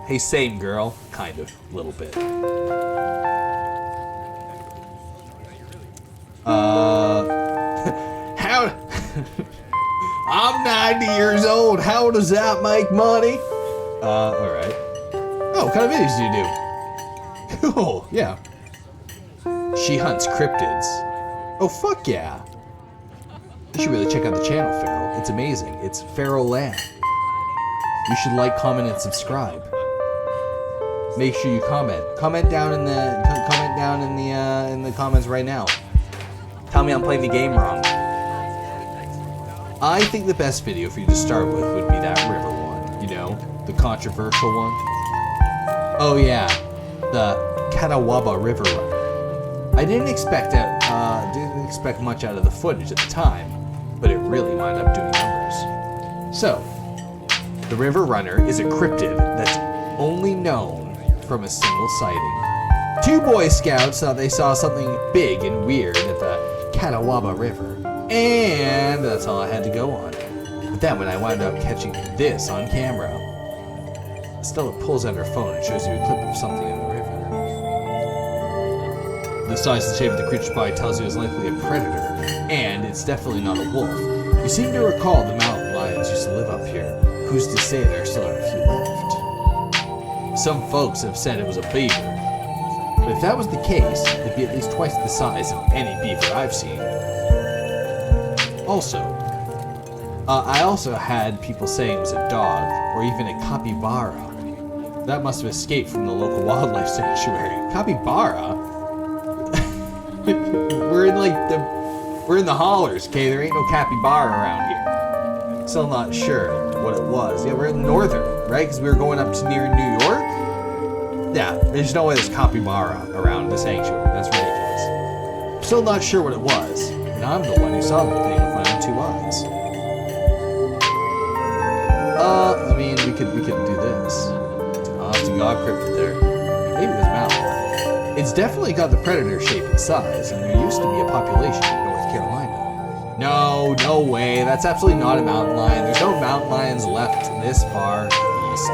Hey, same girl. Kind of, a little bit. I'm 90 years old. How does that make money? Alright. Oh, what kind of videos do you do? Cool, yeah. She hunts cryptids. Oh, fuck yeah. You should really check out the channel, Feral. It's amazing. It's FeralLam. You should like, comment, and subscribe. Make sure you comment. Comment down in the comments right now. Tell me I'm playing the game wrong. I think the best video for you to start with would be that river one. You know, the controversial one. Oh yeah, the Catawba River Run. I didn't expect much out of the footage at the time, but it really wound up doing numbers. So, the River Runner is a cryptid that's only known from a single sighting. Two Boy Scouts thought they saw something big and weird at the Catawba River, and that's all I had to go on. But then when I wound up catching this on camera, Stella pulls out her phone and shows you a clip of something in the river. The size and shape of the creature's body tells you it's likely a predator, and it's definitely not a wolf. You seem to recall the mountain lions used to live up here. Who's to say there still are a few left? Some folks have said it was a beaver, but if that was the case, it'd be at least twice the size of any beaver I've seen. Also, I also had people saying it was a dog, or even a capybara. That must have escaped from the local wildlife sanctuary. Capybara? We're in the hollers, okay? There ain't no capybara around here. Still not sure what it was. Yeah, we're in northern, right? Because we were going up to near New York? Yeah, there's no way there's capybara around the sanctuary. That's ridiculous. Still not sure what it was. And I'm the one who saw the thing with my own 2 eyes. I mean, we could do this. I'll have to go Cryptid there. Maybe there's mountain lion. It's definitely got the predator shape and size, and there used to be a population in North Carolina. No way. That's absolutely not a mountain lion. There's no mountain lions left this far east.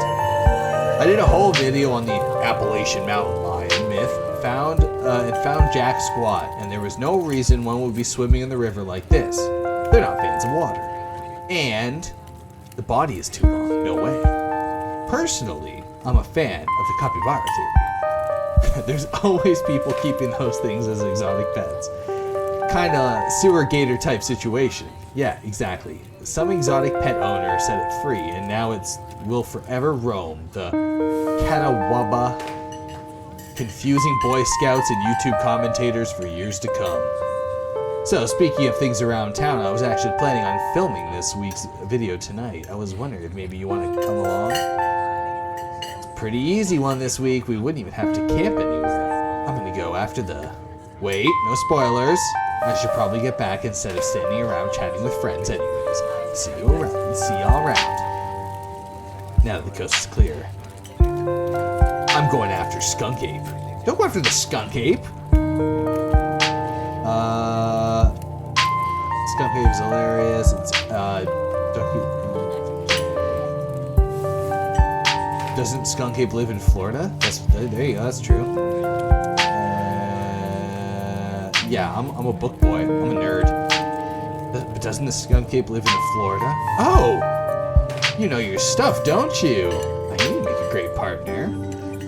I did a whole video on the Appalachian mountain lion myth. It found Jack squat, and there was no reason one would be swimming in the river like this. They're not fans of water. And the body is too long. No way. Personally, I'm a fan of the capybara theory. There's always people keeping those things as exotic pets. Kinda sewer gator type situation. Yeah, exactly. Some exotic pet owner set it free, and now it will forever roam the Catawba, confusing Boy Scouts and YouTube commentators for years to come. So, speaking of things around town, I was actually planning on filming this week's video tonight. I was wondering if maybe you want to come along. It's a pretty easy one this week. We wouldn't even have to camp anywhere. I'm gonna go after the... Wait, no spoilers. I should probably get back instead of standing around chatting with friends anyways. See you around. See y'all around. Now that the coast is clear. I'm going after Skunk Ape. Don't go after the Skunk Ape. Skunk Ape is hilarious. It's, doesn't Skunk Ape live in Florida? There you go, that's true. Yeah, I'm a book boy. I'm a nerd. But doesn't the Skunk Ape live in Florida? Oh! You know your stuff, don't you? I knew you'd make a great partner.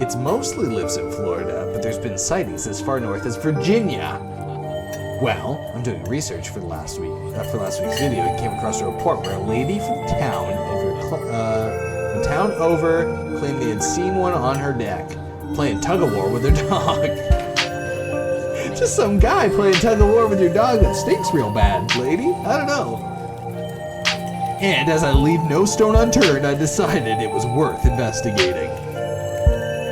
It mostly lives in Florida, but there's been sightings as far north as Virginia. Well, I'm doing research for last week's video and came across a report where a lady from town over claimed they had seen one on her deck, playing tug-of-war with her dog. Just some guy playing tug-of-war with your dog that stinks real bad, lady. I don't know. And as I leave no stone unturned, I decided it was worth investigating.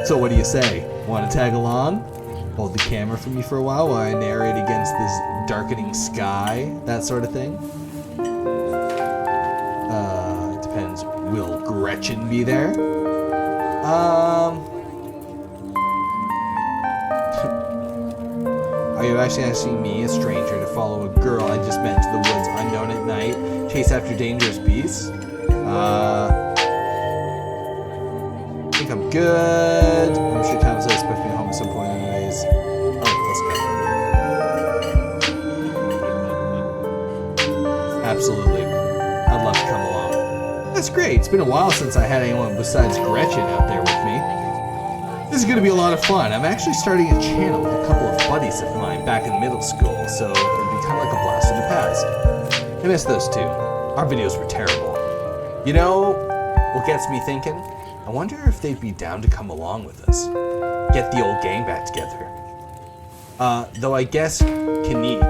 So what do you say? Want to tag along? Hold the camera for me for a while I narrate against this darkening sky, that sort of thing. It depends. Will Gretchen be there? Are you actually asking me, a stranger, to follow a girl I just met to the woods unknown at night, chase after dangerous beasts? I think I'm good. I'm sure Tom says expect me home at some point anyways. Oh, let's go. Absolutely. I'd love to come along. That's great. It's been a while since I had anyone besides Gretchen out there with me. This is going to be a lot of fun. I'm actually starting a channel with a couple of buddies of mine back in middle school, so it'll be kind of like a blast in the past. I miss those two. Our videos were terrible. You know what gets me thinking? I wonder if they'd be down to come along with us. Get the old gang back together. Though I guess Kanika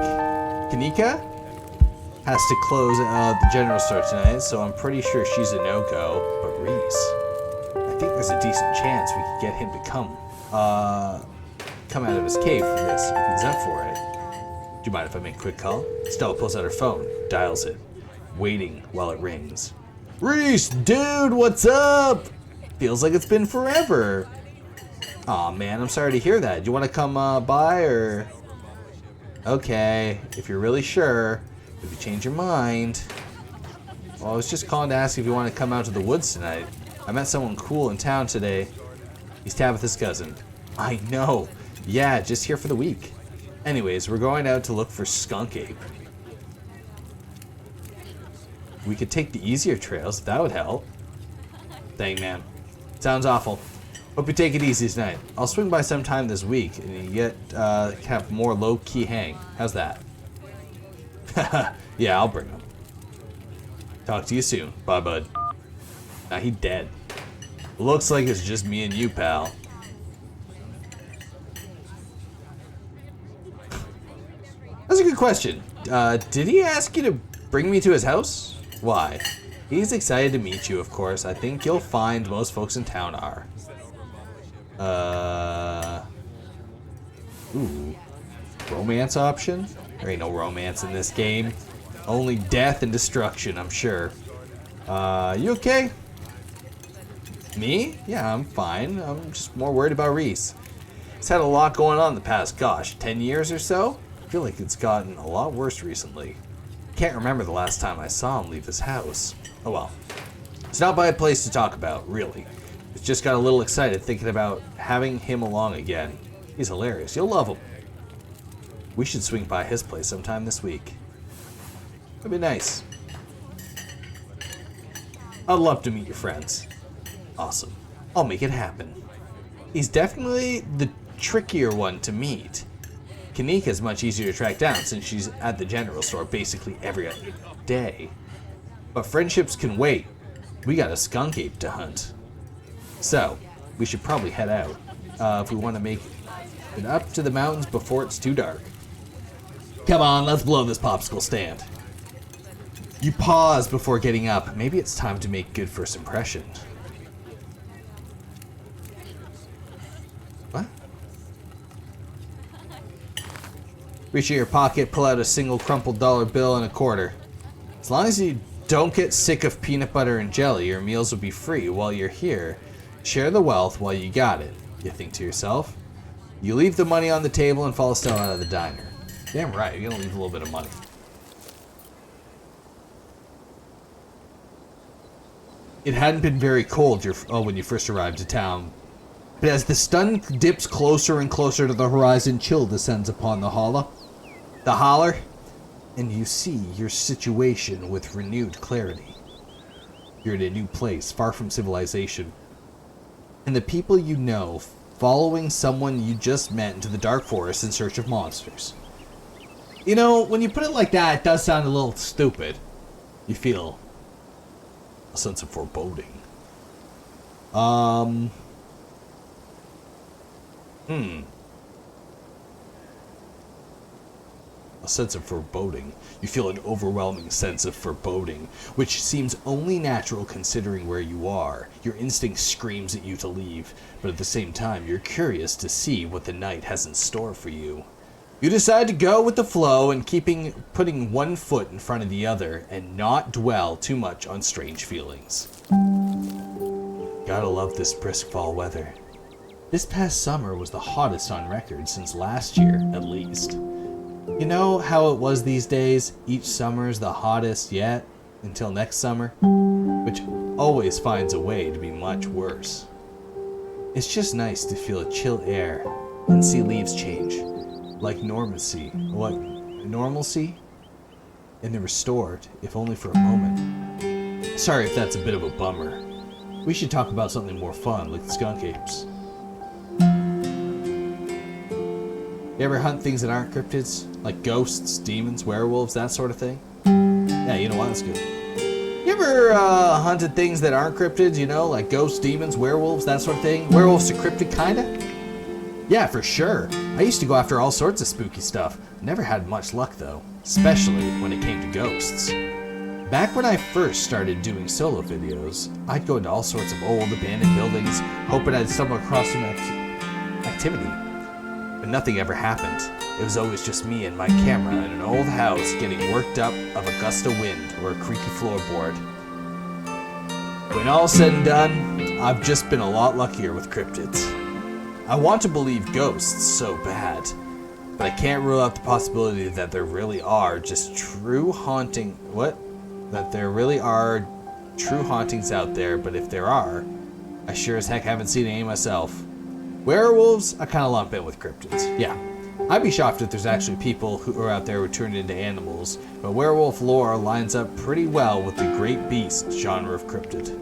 has to close the general store tonight, so I'm pretty sure she's a no-go. But Reese, I think there's a decent chance we could get him to come out of his cave for this, if he's up for it. Do you mind if I make a quick call? Stella pulls out her phone, dials it, waiting while it rings. Reese, dude, what's up? Feels like it's been forever. Aw, man, I'm sorry to hear that. Do you want to come by, or? Okay, if you're really sure, if you change your mind. Well, I was just calling to ask if you want to come out to the woods tonight. I met someone cool in town today. He's Tabitha's cousin. I know. Yeah, just here for the week. Anyways, we're going out to look for Skunk Ape. We could take the easier trails, if that would help. Dang, man. Sounds awful. Hope you take it easy tonight. I'll swing by sometime this week, and you get kind of more low-key hang. How's that? Yeah, I'll bring them. Talk to you soon. Bye, bud. Nah, he dead. Looks like it's just me and you, pal. That's a good question. Did he ask you to bring me to his house? Why? He's excited to meet you, of course. I think you'll find most folks in town are. Ooh. Romance option? There ain't no romance in this game. Only death and destruction, I'm sure. You okay? Me? Yeah, I'm fine. I'm just more worried about Reese. He's had a lot going on the past, 10 years or so? I feel like it's gotten a lot worse recently. Can't remember the last time I saw him leave his house. Oh well. It's not my place to talk about, really. It's just got a little excited thinking about having him along again. He's hilarious. You'll love him. We should swing by his place sometime this week. That'd be nice. I'd love to meet your friends. Awesome. I'll make it happen. He's definitely the trickier one to meet. Kanika's much easier to track down since she's at the general store basically every other day. But friendships can wait. We got a skunk ape to hunt. So, we should probably head out if we want to make it up to the mountains before it's too dark. Come on, let's blow this popsicle stand. You pause before getting up. Maybe it's time to make good first impression. What? Reach in your pocket, pull out a single crumpled dollar bill and a quarter. As long as you don't get sick of peanut butter and jelly, your meals will be free while you're here. Share the wealth while you got it, you think to yourself. You leave the money on the table and follow Stella out of the diner. Damn right, you're gonna leave a little bit of money. It hadn't been very cold when you first arrived to town, but as the sun dips closer and closer to the horizon, chill descends upon the holler, and you see your situation with renewed clarity. You're in a new place, far from civilization, and the people you know, following someone you just met into the dark forest in search of monsters. You know, when you put it like that, it does sound a little stupid. You feel a sense of foreboding. A sense of foreboding. You feel an overwhelming sense of foreboding, which seems only natural considering where you are. Your instinct screams at you to leave, but at the same time, you're curious to see what the night has in store for you. You decide to go with the flow and putting one foot in front of the other and not dwell too much on strange feelings. Gotta love this brisk fall weather. This past summer was the hottest on record since last year, at least. You know how it was these days? Each summer's the hottest yet, until next summer, which always finds a way to be much worse. It's just nice to feel a chill air and see leaves change. Like normalcy. What? Normalcy? And they're restored, if only for a moment. Sorry if that's a bit of a bummer. We should talk about something more fun, like the skunk apes. You ever hunt things that aren't cryptids? Like ghosts, demons, werewolves, that sort of thing? Yeah, you know what? That's good. You ever hunted things that aren't cryptids, you know? Like ghosts, demons, werewolves, that sort of thing? Werewolves to cryptid, kinda? Yeah, for sure. I used to go after all sorts of spooky stuff. Never had much luck though, especially when it came to ghosts. Back when I first started doing solo videos, I'd go into all sorts of old abandoned buildings, hoping I'd stumble across some activity. But nothing ever happened. It was always just me and my camera in an old house getting worked up of a gust of wind or a creaky floorboard. When all's said and done, I've just been a lot luckier with cryptids. I want to believe ghosts so bad, but I can't rule out the possibility that there really are just true haunting... What? That there really are true hauntings out there, but if there are, I sure as heck haven't seen any myself. Werewolves, I kind of lump in with cryptids. Yeah, I'd be shocked if there's actually people who are out there who turn into animals, but werewolf lore lines up pretty well with the great beast genre of cryptid.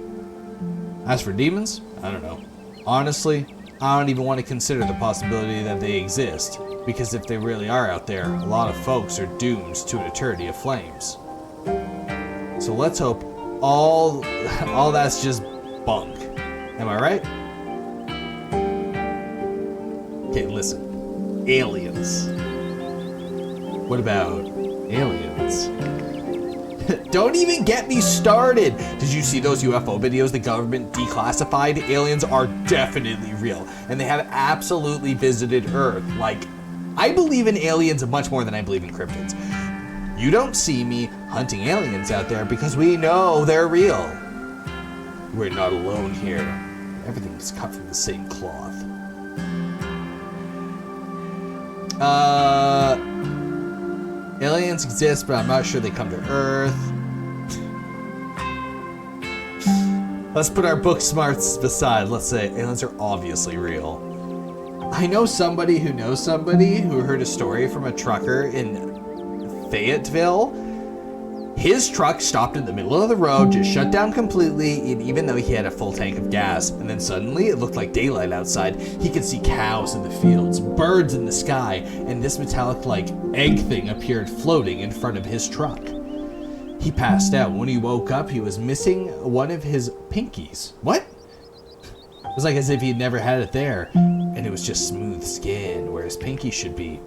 As for demons, I don't know. Honestly, I don't even want to consider the possibility that they exist, because if they really are out there, a lot of folks are doomed to an eternity of flames. So So let's hope all that's just bunk. Am I right? Okay, listen. Aliens. What about aliens? Don't even get me started! Did you see those UFO videos the government declassified? Aliens are definitely real, and they have absolutely visited Earth. Like, I believe in aliens much more than I believe in cryptids. You don't see me hunting aliens out there because we know they're real. We're not alone here. Everything's cut from the same cloth. Aliens exist, but I'm not sure they come to Earth. Let's put our book smarts beside. Let's say aliens are obviously real. I know somebody who knows somebody who heard a story from a trucker in Fayetteville. His truck stopped in the middle of the road, just shut down completely, and even though he had a full tank of gas. And then suddenly, it looked like daylight outside. He could see cows in the fields, birds in the sky, and this metallic-like egg thing appeared floating in front of his truck. He passed out. When he woke up, he was missing one of his pinkies. What? It was like as if he'd never had it there, and it was just smooth skin where his pinky should be.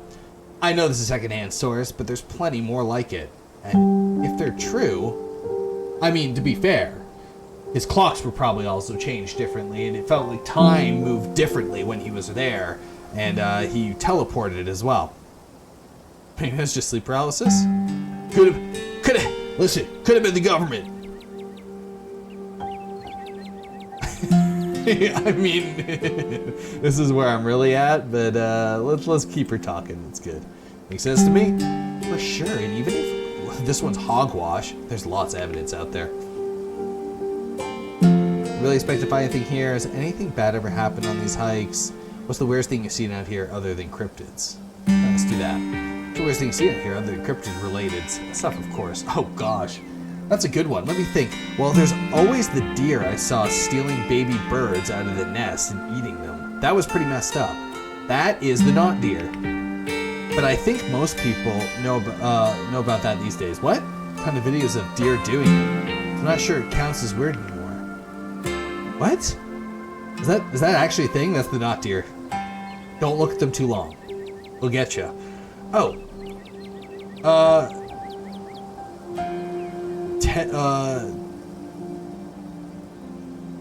I know this is a secondhand source, but there's plenty more like it. And if they're true, I mean, to be fair, his clocks were probably also changed differently, and it felt like time moved differently when he was there, and he teleported as well. Maybe it was just sleep paralysis? Could have been the government. I mean, this is where I'm really at, but let's keep her talking. It's good. Makes sense to me? For sure, and even if this one's hogwash, there's lots of evidence out there. Really expect to find anything here? Has anything bad ever happened on these hikes? What's the weirdest thing you've seen out here other than cryptids? Let's do that. What's the weirdest thing you've seen out here other than cryptid related stuff, of course? Oh gosh. That's a good one. Let me think. Well, there's always the deer I saw stealing baby birds out of the nest and eating them. That was pretty messed up. That is the not deer. But I think most people know about that these days. What kind of videos of deer doing it? I'm not sure it counts as weird anymore. What? Is that actually a thing? That's the not deer. Don't look at them too long. They'll get you. Oh.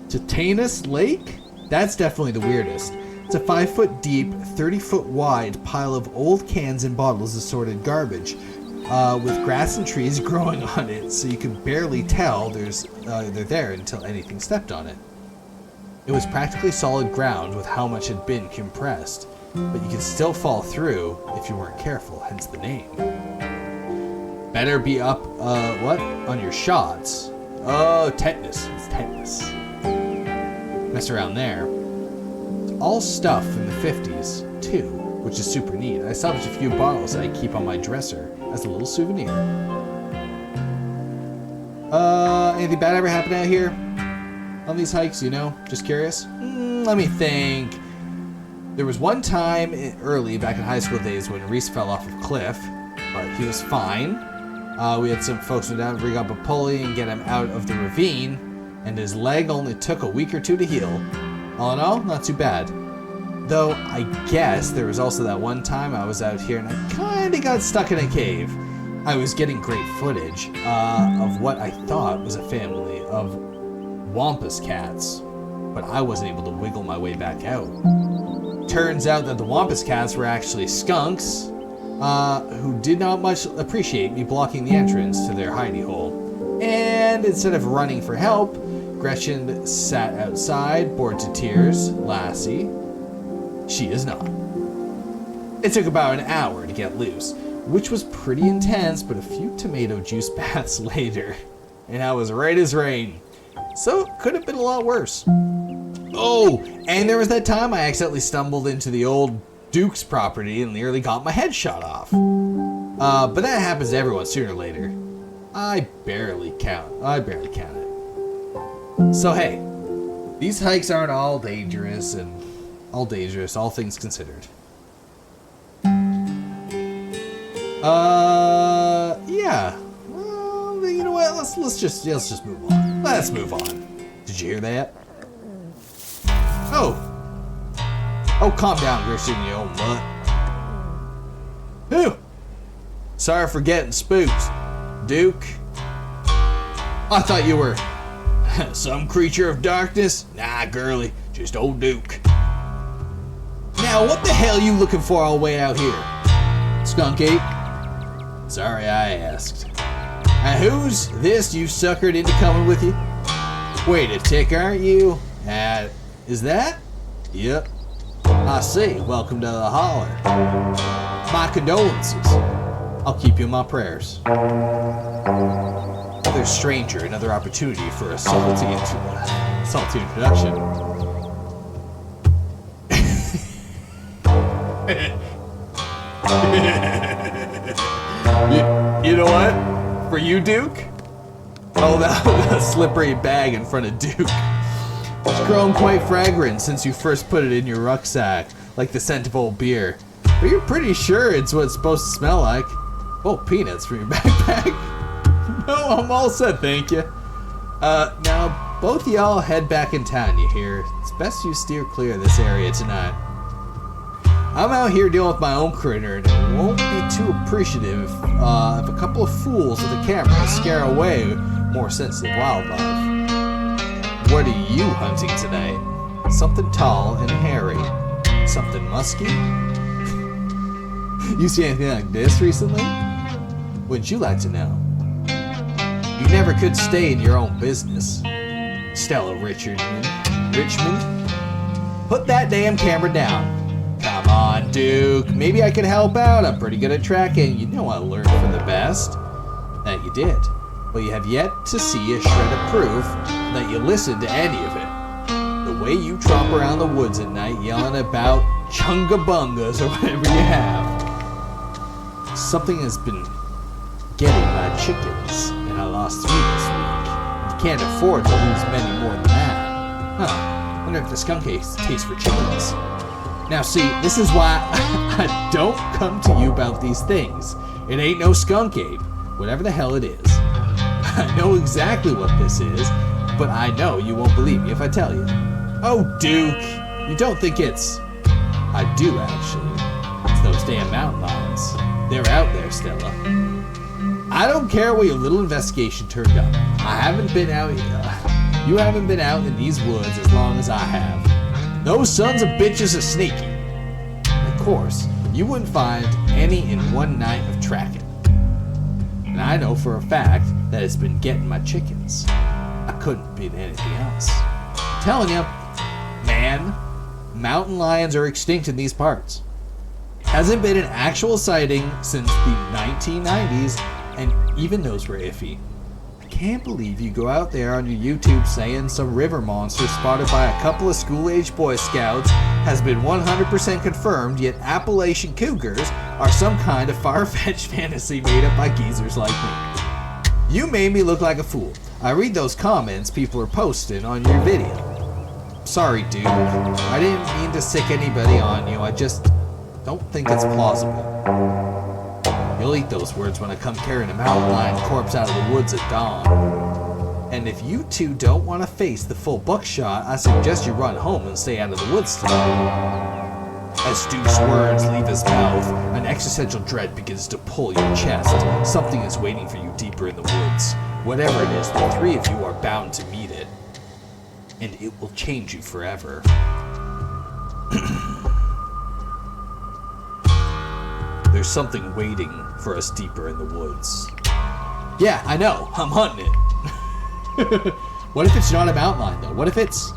Titanus Lake? That's definitely the weirdest. It's a 5-foot deep, 30-foot wide pile of old cans and bottles of assorted garbage, with grass and trees growing on it, so you can barely tell they're there until anything stepped on it. It was practically solid ground with how much had been compressed, but you could still fall through if you weren't careful, hence the name. Better be up, on your shots. Oh, tetanus. It's tetanus. Mess around there. All stuff from the 50s, too, which is super neat. I salvaged a few bottles that I keep on my dresser as a little souvenir. Anything bad ever happened out here? On these hikes, you know? Just curious? Let me think. There was one time early, back in high school days, when Reese fell off a cliff, but he was fine. We had some folks go down, bring up a pulley and get him out of the ravine, and his leg only took a week or two to heal. All in all, not too bad. Though, I guess there was also that one time I was out here and I kinda got stuck in a cave. I was getting great footage of what I thought was a family of wampus cats, but I wasn't able to wiggle my way back out. Turns out that the wampus cats were actually skunks, who did not much appreciate me blocking the entrance to their hidey hole. And instead of running for help, Gretchen sat outside, bored to tears. Lassie, she is not. It took about an hour to get loose, which was pretty intense, but a few tomato juice baths later, and I was right as rain. So it could have been a lot worse. Oh, and there was that time I accidentally stumbled into the old Duke's property and nearly got my head shot off. But that happens to everyone sooner or later. I barely count it. So hey, these hikes aren't all dangerous, all things considered. Yeah. Well, you know what? what? Let's just move on. Let's move on. Did you hear that? Oh, calm down, Christian, you old mutt. Whew. Sorry for getting spooked, Duke. I thought you were some creature of darkness. Nah, girly, just old Duke. Now, what the hell are you looking for all the way out here? Skunk ape? Sorry I asked. And who's this you suckered into coming with you? Wait a tick, aren't you? Is that? Yep. I see. Welcome to the holler. My condolences. I'll keep you in my prayers. Another stranger, another opportunity for a salty introduction. you know what? For you, Duke? Oh, that was a slippery bag in front of Duke. It's grown quite fragrant since you first put it in your rucksack, like the scent of old beer. But you're pretty sure it's what it's supposed to smell like. Oh, peanuts from your backpack. No, I'm all set, thank you. Now, both of y'all head back in town, you hear? It's best you steer clear of this area tonight. I'm out here dealing with my own critter, and it won't be too appreciative if a couple of fools with a camera scare away more sensitive wildlife. What are you hunting tonight? Something tall and hairy. Something musky? You see anything like this recently? Wouldn't you like to know? You never could stay in your own business. Stella Richmond, put that damn camera down. Come on, Duke. Maybe I could help out. I'm pretty good at tracking. You know I learned from the best. That you did. But you have yet to see a shred of proof that you listened to any of it. The way you tromp around the woods at night yelling about chungabungas or whatever you have. Something has been getting my chickens, and I lost 3 this week. You can't afford to lose many more than that. Huh. Wonder if the skunk tastes for chickens. Now see, this is why I don't come to you about these things. It ain't no skunk ape, whatever the hell it is. I know exactly what this is, but I know you won't believe me if I tell you. Oh, Duke, you don't think it's... I do, actually. It's those damn mountain lions. They're out there, Stella. I don't care what your little investigation turned up. I haven't been out here. You haven't been out in these woods as long as I have. Those sons of bitches are sneaky. Of course, you wouldn't find any in one night of tracking. And I know for a fact that it's been getting my chickens. I couldn't be anything else. I'm telling you, man, mountain lions are extinct in these parts. Hasn't been an actual sighting since the 1990s, and even those were iffy. I can't believe you go out there on your YouTube saying some river monster spotted by a couple of school-aged Boy Scouts has been 100% confirmed, yet Appalachian cougars are some kind of far-fetched fantasy made up by geezers like me. You made me look like a fool. I read those comments people are posting on your video. Sorry, dude. I didn't mean to sick anybody on you. I just don't think it's plausible. You'll eat those words when I come carrying a mountain lion corpse out of the woods at dawn. And if you two don't want to face the full buckshot, I suggest you run home and stay out of the woods tonight. As Duke's words leave his mouth, an existential dread begins to pull your chest. Something is waiting for you deeper in the woods. Whatever it is, the three of you are bound to meet it. And it will change you forever. There's something waiting for us deeper in the woods. Yeah, I know. I'm hunting it. What if it's not a mountain lion, though? What if it's...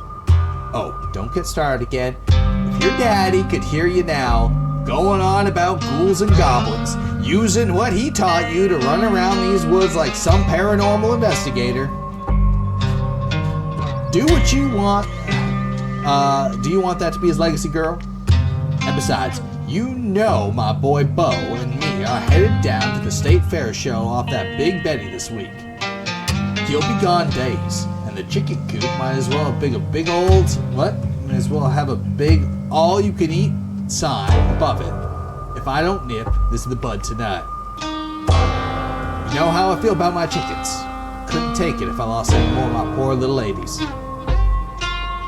Oh, don't get started again. If your daddy could hear you now, going on about ghouls and goblins, using what he taught you to run around these woods like some paranormal investigator. Do what you want. Do you want that to be his legacy, girl? And besides, you know my boy Bo and me are headed down to the State Fair show off that Big Betty this week. He'll be gone days, and the chicken coop might as well have a big old, what? Might as well have a big all-you-can-eat sign above it. If I don't nip, this is the bud tonight. You know how I feel about my chickens. Couldn't take it if I lost any more of my poor little ladies.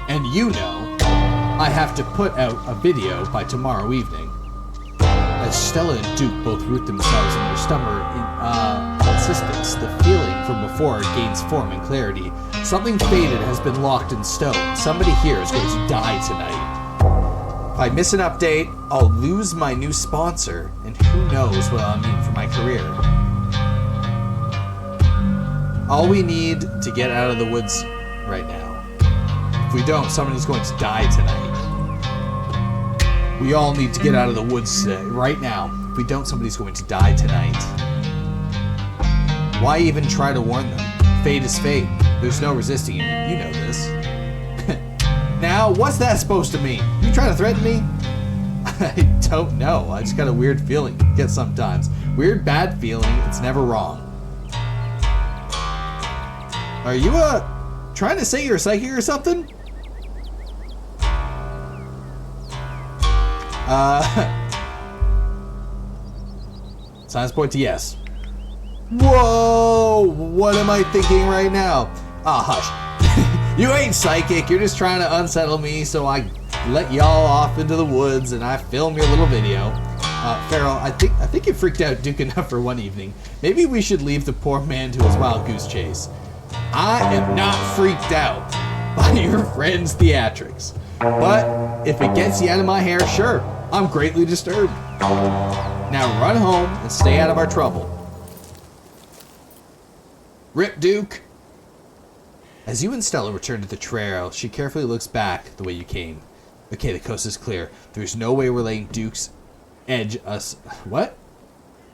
And you know, I have to put out a video by tomorrow evening. As Stella and Duke both root themselves in their stomach insistence, the feeling from before gains form and clarity. Something fated has been locked in stone. Somebody here is going to die tonight. If I miss an update, I'll lose my new sponsor, and who knows what I'll mean for my career. All we need to get out of the woods right now. If we don't, somebody's going to die tonight. We all need to get out of the woods right now. If we don't, somebody's going to die tonight. Why even try to warn them? Fate is fate. There's no resisting it. You know this. Now, what's that supposed to mean? You trying to threaten me? I don't know. I just got a weird feeling. Get sometimes. Weird, bad feeling. It's never wrong. Are you, trying to say you're psychic or something? Signs point to yes. Whoa! What am I thinking right now? Ah, hush. You ain't psychic. You're just trying to unsettle me, so I let y'all off into the woods and I film your little video. Feral, I think you freaked out Duke enough for one evening. Maybe we should leave the poor man to his wild goose chase. I am not freaked out by your friend's theatrics. But if it gets you out of my hair, sure, I'm greatly disturbed. Now run home and stay out of our trouble. Rip, Duke. As you and Stella return to the trail, she carefully looks back the way you came. Okay, the coast is clear. There's no way we're letting Duke's edge us... What?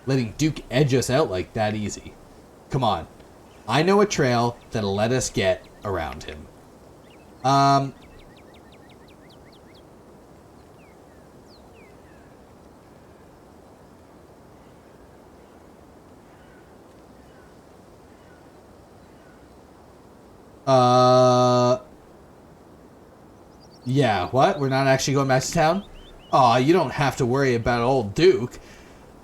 Letting Duke edge us out like that easy. Come on. I know a trail that'll let us get around him. Yeah, what? We're not actually going back to town? Aw, you don't have to worry about old Duke.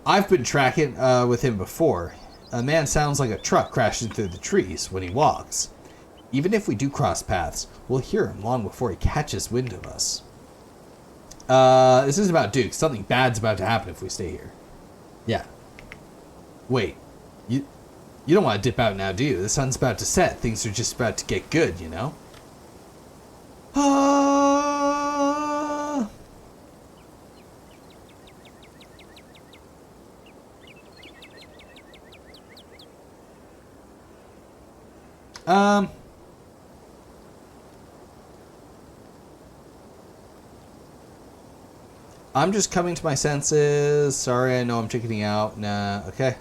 I've been tracking with him before. A man sounds like a truck crashing through the trees when he walks. Even if we do cross paths, we'll hear him long before he catches wind of us. This is about Duke. Something bad's about to happen if we stay here. Yeah. Wait. You don't want to dip out now, do you? The sun's about to set. Things are just about to get good, you know? I'm just coming to my senses. Sorry, I know I'm chickening out. Nah, okay.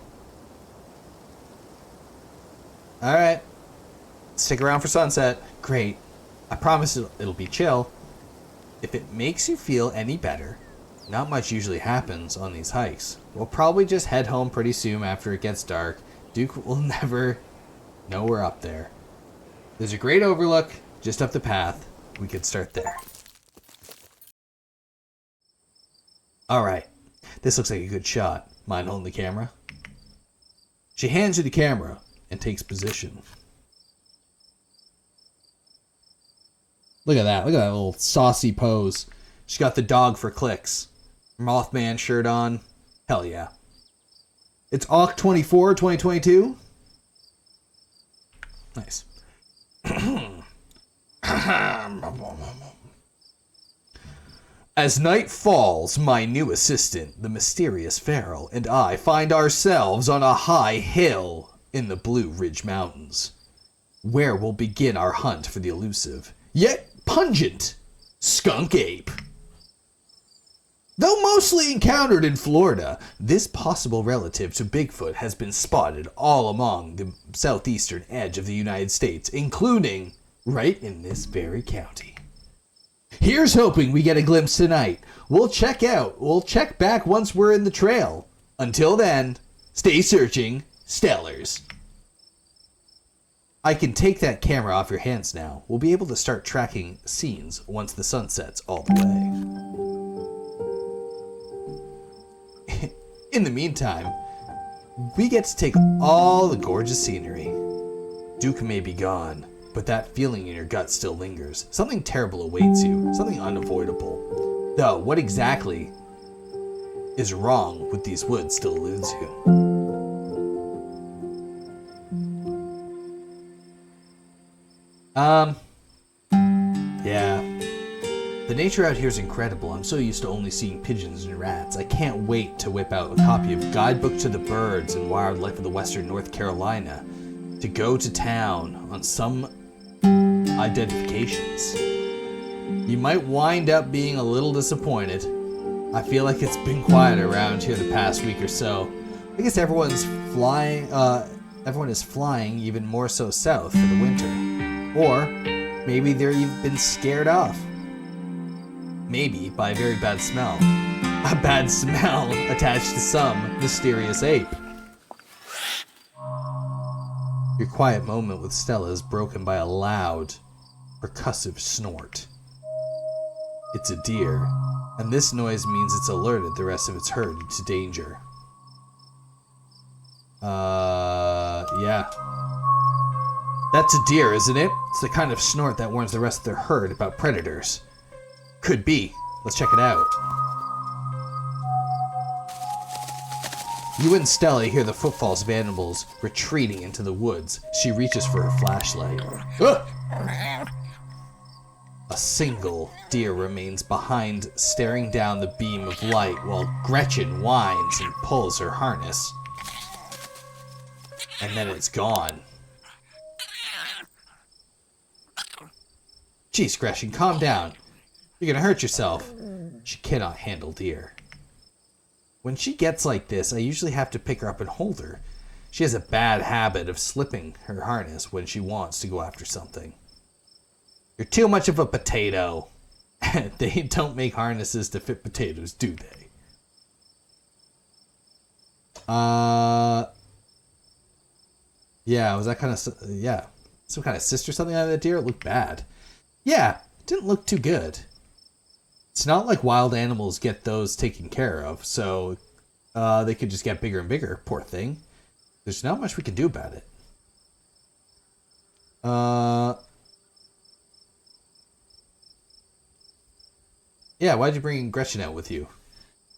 Alright. Stick around for sunset. Great. I promise it'll be chill. If it makes you feel any better, not much usually happens on these hikes. We'll probably just head home pretty soon after it gets dark. Duke will never know we're up there. There's a great overlook just up the path. We could start there. Alright. This looks like a good shot. Mind holding the camera? She hands you the camera and takes position. Look at that. Look at that little saucy pose. She's got the dog for clicks. Mothman shirt on. Hell yeah. It's Oct 24, 2022. Nice. As night falls, my new assistant, the mysterious Feral, and I find ourselves on a high hill in the Blue Ridge Mountains, where we'll begin our hunt for the elusive, yet pungent, skunk ape. Though mostly encountered in Florida, this possible relative to Bigfoot has been spotted all along the southeastern edge of the United States, including right in this very county. Here's hoping we get a glimpse tonight. We'll check back once we're in the trail. Until then, stay searching, Stellars. I can take that camera off your hands now. We'll be able to start tracking scenes once the sun sets all the way. In the meantime, we get to take all the gorgeous scenery. Duke may be gone, but that feeling in your gut still lingers. Something terrible awaits you, something unavoidable. Though, what exactly is wrong with these woods still eludes you. Yeah. The nature out here is incredible. I'm so used to only seeing pigeons and rats. I can't wait to whip out a copy of Guidebook to the Birds and Wildlife of the Western North Carolina to go to town on some identifications. You might wind up being a little disappointed. I feel like it's been quiet around here the past week or so. I guess everyone is flying even more so south for the winter. Or maybe they're even been scared off. Maybe by a very bad smell. A bad smell attached to some mysterious ape. Your quiet moment with Stella is broken by a loud, percussive snort. It's a deer, and this noise means it's alerted the rest of its herd to danger. Yeah. That's a deer, isn't it? It's the kind of snort that warns the rest of their herd about predators. Could be. Let's check it out. You and Stella hear the footfalls of animals retreating into the woods. She reaches for her flashlight. Ugh! A single deer remains behind, staring down the beam of light while Gretchen whines and pulls her harness. And then it's gone. Jeez, Gretchen, calm down. You're gonna hurt yourself. She cannot handle deer. When she gets like this, I usually have to pick her up and hold her. She has a bad habit of slipping her harness when she wants to go after something. You're too much of a potato. They don't make harnesses to fit potatoes, do they? Yeah, was that kind of... Yeah. Some kind of cyst or something out of that deer? It looked bad. Yeah, it didn't look too good. It's not like wild animals get those taken care of, so they could just get bigger and bigger, poor thing. There's not much we can do about it. Yeah, why'd you bring Gretchen out with you?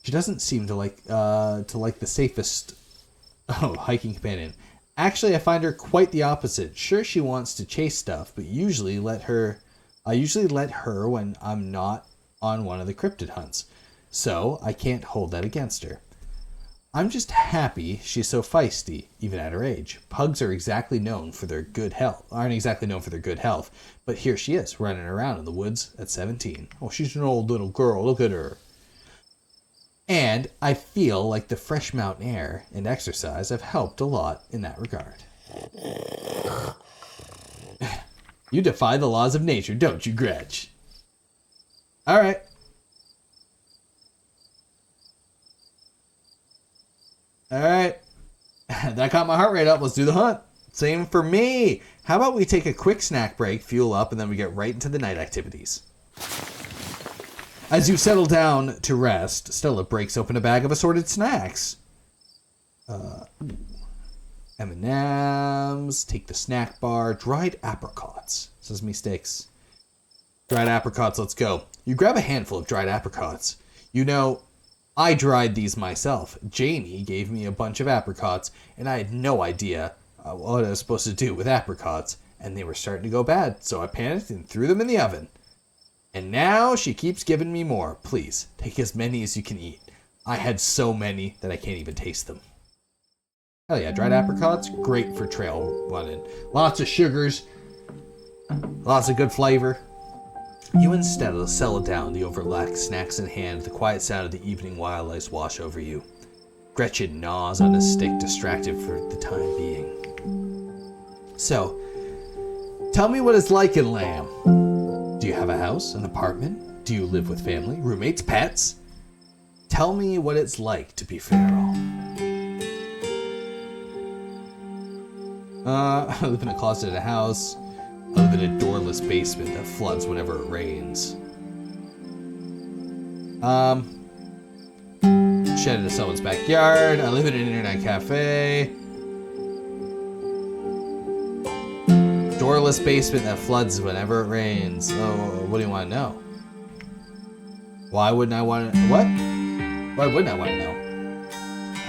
She doesn't seem to like the safest hiking companion. Actually, I find her quite the opposite. Sure, she wants to chase stuff, but I usually let her when I'm not on one of the cryptid hunts, so I can't hold that against her. I'm just happy she's so feisty, even at her age. Pugs aren't exactly known for their good health, but here she is, running around in the woods at 17. Oh, she's an old little girl, look at her. And I feel like the fresh mountain air and exercise have helped a lot in that regard. You defy the laws of nature, don't you, Gretch? All right. All right. That got my heart rate up. Let's do the hunt. Same for me. How about we take a quick snack break, fuel up, and then we get right into the night activities. As you settle down to rest, Stella breaks open a bag of assorted snacks. M&M's, take the snack bar, dried apricots, sesame sticks. Dried apricots, let's go. You grab a handful of dried apricots. You know, I dried these myself. Janie gave me a bunch of apricots, and I had no idea what I was supposed to do with apricots, and they were starting to go bad, so I panicked and threw them in the oven. And now she keeps giving me more. Please, take as many as you can eat. I had so many that I can't even taste them. Hell yeah, dried apricots, great for trail running. Lots of sugars, lots of good flavor. You and Stella settle down, the overlapped snacks in hand, the quiet sound of the evening wildlife wash over you. Gretchen gnaws on a stick, distracted for the time being. So, tell me what it's like in Lamb. Do you have a house, an apartment? Do you live with family, roommates, pets? Tell me what it's like to be feral. I live in a closet in a house. I live in a doorless basement that floods whenever it rains. Shed in someone's backyard. I live in an internet cafe. doorless basement that floods whenever it rains. Oh, what do you want to know? Why wouldn't I want to... What? Why wouldn't I want to know?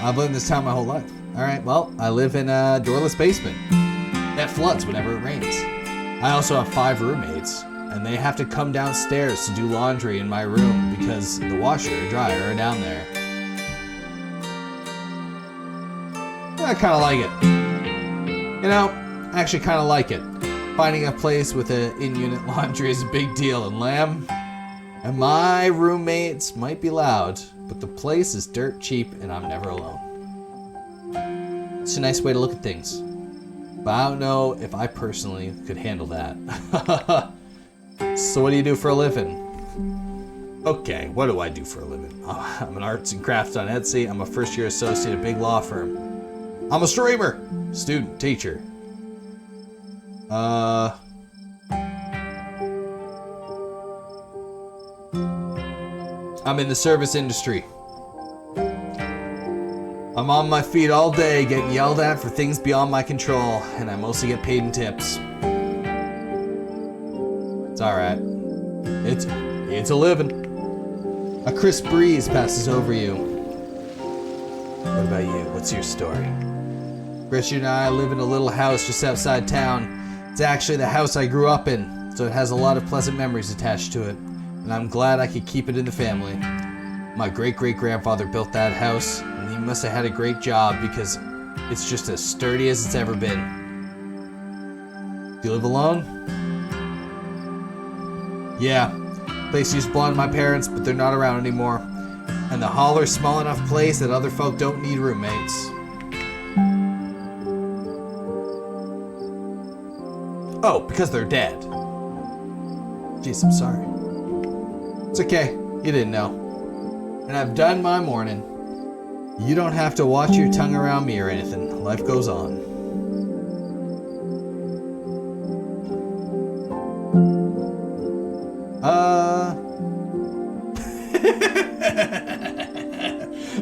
I've lived in this town my whole life. Alright, well, I live in a doorless basement that floods whenever it rains. I also have 5 roommates, and they have to come downstairs to do laundry in my room because the washer and dryer are down there. I kind of like it. You know, I actually kind of like it. Finding a place with an in-unit laundry is a big deal, and Lamb and my roommates might be loud, but the place is dirt cheap and I'm never alone. It's a nice way to look at things, but I don't know if I personally could handle that. So what do you do for a living? Okay, what do I do for a living? I'm an arts and crafts on Etsy. I'm a first-year associate at a big law firm. I'm a streamer, student, teacher. I'm in the service industry. I'm on my feet all day getting yelled at for things beyond my control, and I mostly get paid in tips. It's alright. It's a living. A crisp breeze passes over you. What about you? What's your story? Christian and I live in a little house just outside town. It's actually the house I grew up in, so it has a lot of pleasant memories attached to it, and I'm glad I could keep it in the family. My great-great-grandfather built that house, and he must have had a great job because it's just as sturdy as it's ever been. Do you live alone? Yeah. Place used to belong to my parents, but they're not around anymore. And the holler's small enough place that other folk don't need roommates. Oh, because they're dead. Jeez, I'm sorry. It's okay. You didn't know. And I've done my morning. You don't have to watch your tongue around me or anything. Life goes on.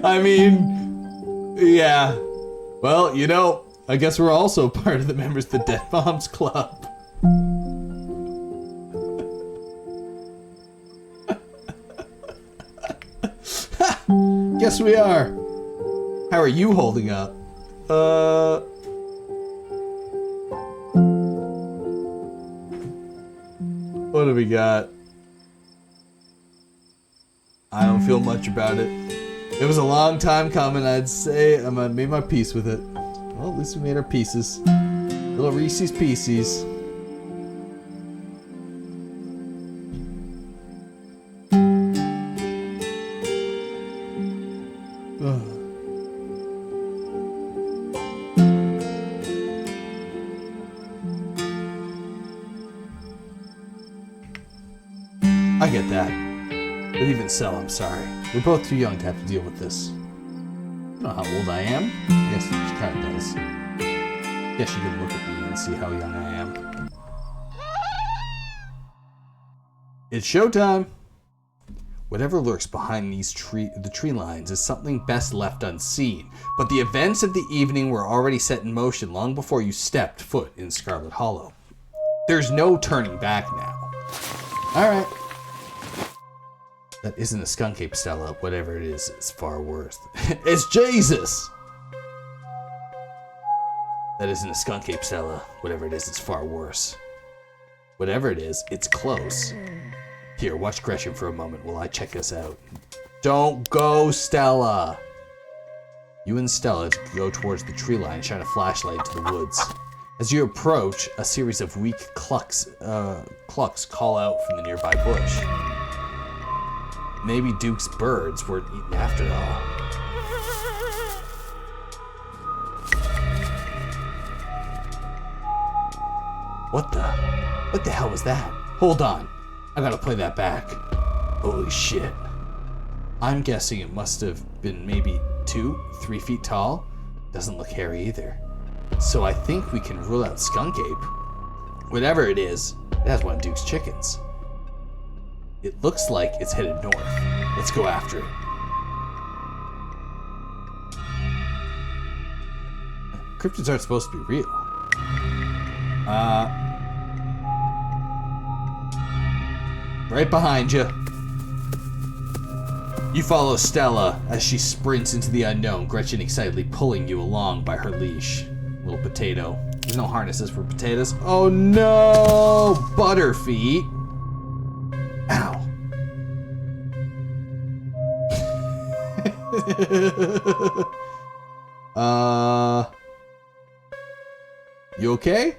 I mean, yeah. Well, you know, I guess we're also part of the members of the Dead Moms Club. Guess we are. How are you holding up? What do we got? I don't feel much about it. It was a long time coming, I'd say. I made my peace with it. Well, at least we made our pieces. Little Reese's Pieces. I get that. But even so, I'm sorry. We're both too young to have to deal with this. You know how old I am? Yes, she kind of does. Guess you can look at me and see how young I am. It's showtime! Whatever lurks behind the tree lines is something best left unseen, but the events of the evening were already set in motion long before you stepped foot in Scarlet Hollow. There's no turning back now. Alright. That isn't a skunk ape, Stella. Whatever it is, it's far worse. It's Jesus! That isn't a skunk ape, Stella. Whatever it is, it's far worse. Whatever it is, it's close. Here, watch Gresham for a moment while I check this out. Don't go, Stella! You and Stella go towards the tree line, shine a flashlight into the woods. As you approach, a series of weak clucks call out from the nearby bush. Maybe Duke's birds weren't eaten after all. What the hell was that? Hold on. I gotta play that back. Holy shit. I'm guessing it must have been maybe 2-3 feet tall. Doesn't look hairy either. So I think we can rule out skunk ape. Whatever it is, it has one of Duke's chickens. It looks like it's headed north. Let's go after it. Cryptids aren't supposed to be real. Right behind you. You follow Stella as she sprints into the unknown, Gretchen excitedly pulling you along by her leash. Little potato. There's no harnesses for potatoes. Oh no! Butterfeet. Ow. You okay?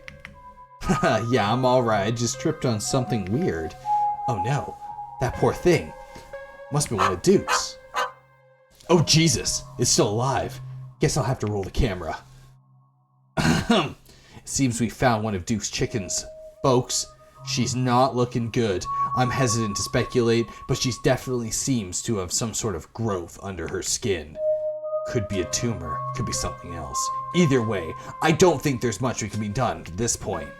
Yeah, I'm alright. I just tripped on something weird. Oh no, that poor thing. Must be one of Duke's. Oh Jesus, it's still alive. Guess I'll have to roll the camera. It seems we found one of Duke's chickens. Folks, she's not looking good. I'm hesitant to speculate, but she definitely seems to have some sort of growth under her skin. Could be a tumor, could be something else. Either way, I don't think there's much we can be done at this point.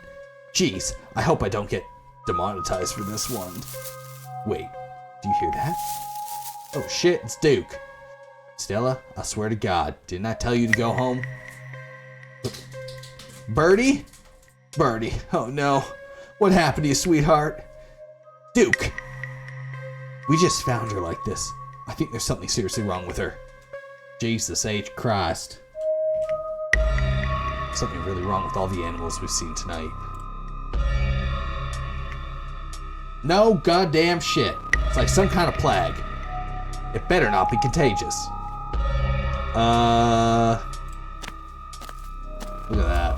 Jeez, I hope I don't get demonetized for this one. Wait, do you hear that? Oh shit, it's Duke. Stella, I swear to God, didn't I tell you to go home? Birdie? Birdie, oh no. What happened to you, sweetheart? Duke! We just found her like this. I think there's something seriously wrong with her. Jesus H. Christ. Something really wrong with all the animals we've seen tonight. No goddamn shit. It's like some kind of plague. It better not be contagious. Look at that.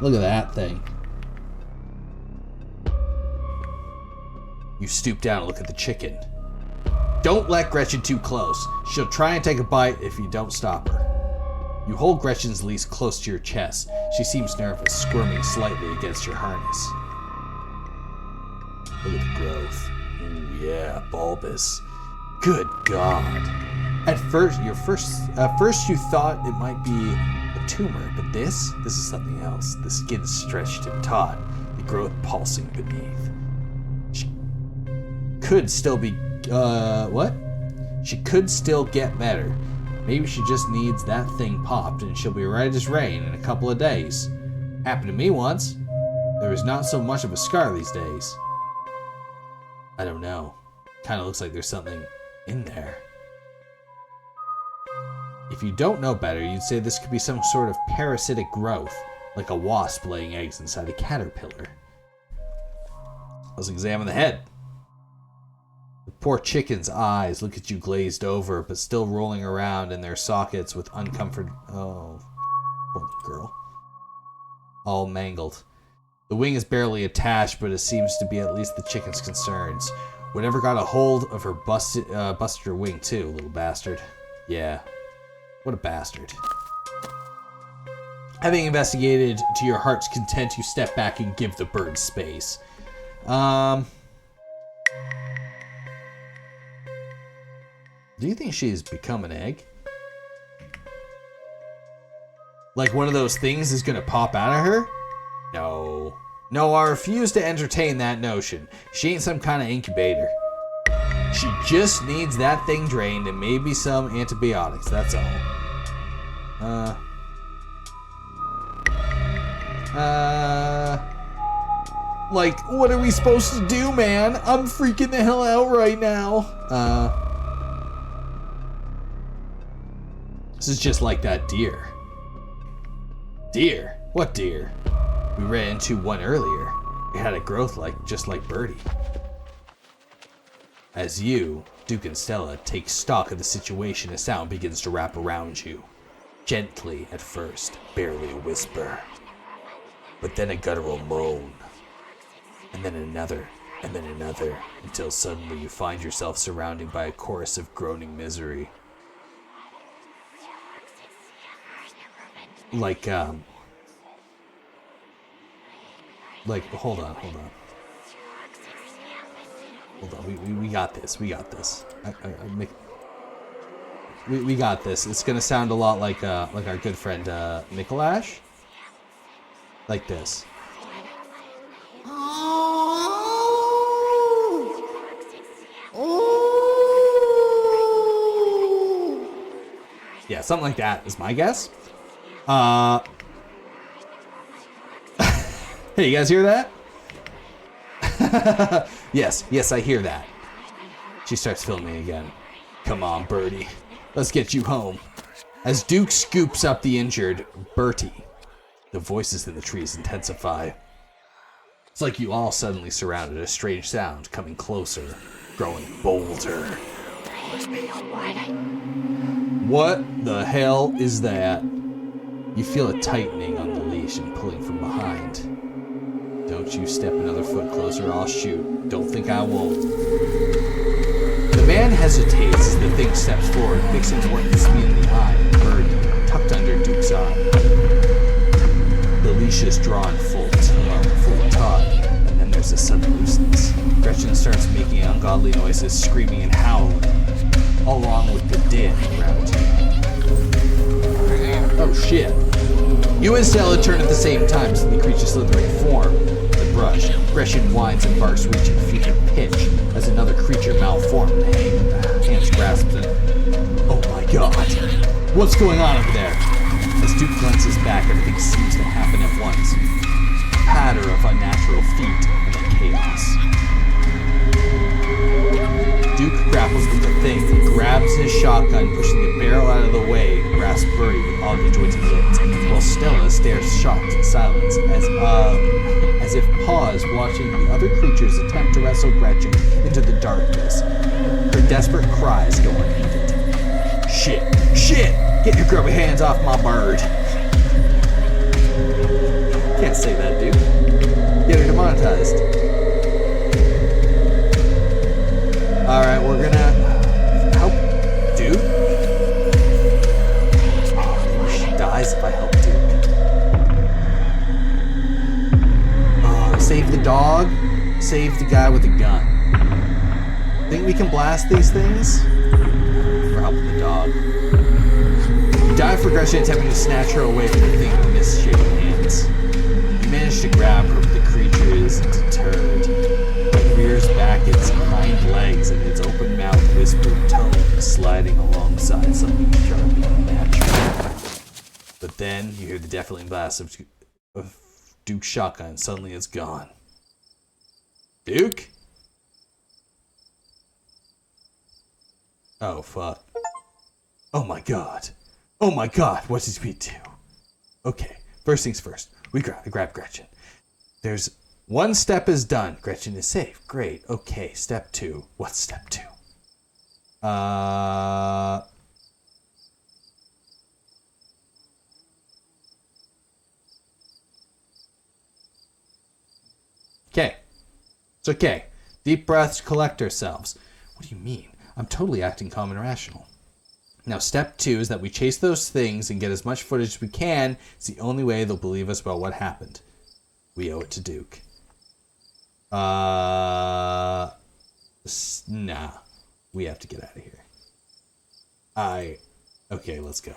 Look at that thing. You stoop down and look at the chicken. Don't let Gretchen too close. She'll try and take a bite if you don't stop her. You hold Gretchen's leash close to your chest. She seems nervous, squirming slightly against your harness. Look at the growth. Ooh, yeah, bulbous. Good God. At first you thought it might be a tumor, but this is something else. The skin stretched and taut, the growth pulsing beneath. She could still be, what? She could still get better. Maybe she just needs that thing popped and she'll be right as rain in a couple of days. Happened to me once. There was not so much of a scar these days. I don't know. Kinda looks like there's something in there. If you don't know better, you'd say this could be some sort of parasitic growth, like a wasp laying eggs inside a caterpillar. Let's examine the head. The poor chicken's eyes look at you glazed over, but still rolling around in their sockets with uncomfort. Oh, poor little girl. All mangled. The wing is barely attached, but it seems to be at least the chicken's concerns. Whatever got a hold of her busted her wing too, little bastard. Yeah, what a bastard. Having investigated to your heart's content, you step back and give the bird space. Do you think she's become an egg? Like one of those things is gonna pop out of her? No. No, I refuse to entertain that notion. She ain't some kind of incubator. She just needs that thing drained and maybe some antibiotics, that's all. Like, what are we supposed to do, man? I'm freaking the hell out right now. This is just like that deer. Deer? What deer? We ran into one earlier. It had a growth just like Birdie. As you, Duke and Stella, take stock of the situation, a sound begins to wrap around you. Gently at first, barely a whisper. But then a guttural moan. And then another, until suddenly you find yourself surrounded by a chorus of groaning misery. Like, hold on. We got this. We got this. We got this. It's gonna sound a lot like our good friend Mikolash. Like this. Yeah, something like that is my guess. Hey, you guys hear that? Yes, I hear that. She starts filming again. Come on, Birdie. Let's get you home. As Duke scoops up the injured Bertie, the voices in the trees intensify. It's like you all suddenly surrounded a strange sound coming closer, growing bolder. What the hell is that? You feel a tightening on the leash and pulling from behind. Don't you step another foot closer or I'll shoot. Don't think I won't. The man hesitates as the thing steps forward, fixing what used to be in the eye, Bird, tucked under Duke's arm. The leash is drawn full taut, and then there's a sudden looseness. Gretchen starts making ungodly noises, screaming and howling, along with the din around you. Oh shit. You and Stella turn at the same time, seeing the creature's slithering form. The brush. Gretchen whines and barks, reaching fever pitch as another creature malformed and hands grasps it. Oh my god. What's going on over there? As Duke glances back, everything seems to happen at once. A patter of unnatural feet and then chaos. Duke grapples with the thing, grabs his shotgun, pushing the barrel out of the way, and grasps Birdie with all the joints and limbs, while Stella stares shocked in silence, as if paused, watching the other creatures attempt to wrestle Gretchen into the darkness. Her desperate cries go unheeded. Shit! Get your grubby hands off my bird! Can't say that, dude. Get her demonetized. Alright, we're gonna help Duke. Oh, she dies if I help Duke. Save the dog, save the guy with the gun. Think we can blast these things? We're helping the dog. You dive for Gretchen, attempting to snatch her away from the thing with misshapen hands. You manage to grab her, but the creature is deterred. It rears back its hind legs and its open mouth whispered tone sliding alongside something sharply unnatural. But then you hear the deafening blast of Duke's shotgun. Suddenly it's gone. Duke? Oh, fuck. Oh my god. What did we do? Okay, first things first. We grab Gretchen. There's one step is done. Gretchen is safe. Great. Okay, step 2. What's step 2? Okay. It's okay. Deep breaths, collect ourselves. What do you mean? I'm totally acting calm and rational. Now, step 2 is that we chase those things and get as much footage as we can. It's the only way they'll believe us about what happened. We owe it to Duke. Nah. We have to get out of here. Okay, let's go.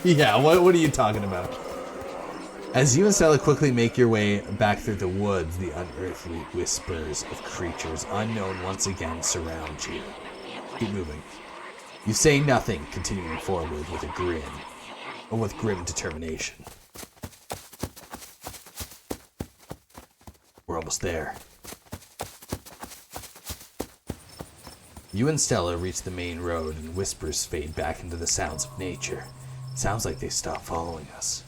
Yeah, what are you talking about? As you and Stella quickly make your way back through the woods, the unearthly whispers of creatures unknown once again surround you. Keep moving. You say nothing, continuing forward with a grin, or with grim determination. We're almost there. You and Stella reach the main road, and whispers fade back into the sounds of nature. It sounds like they stopped following us.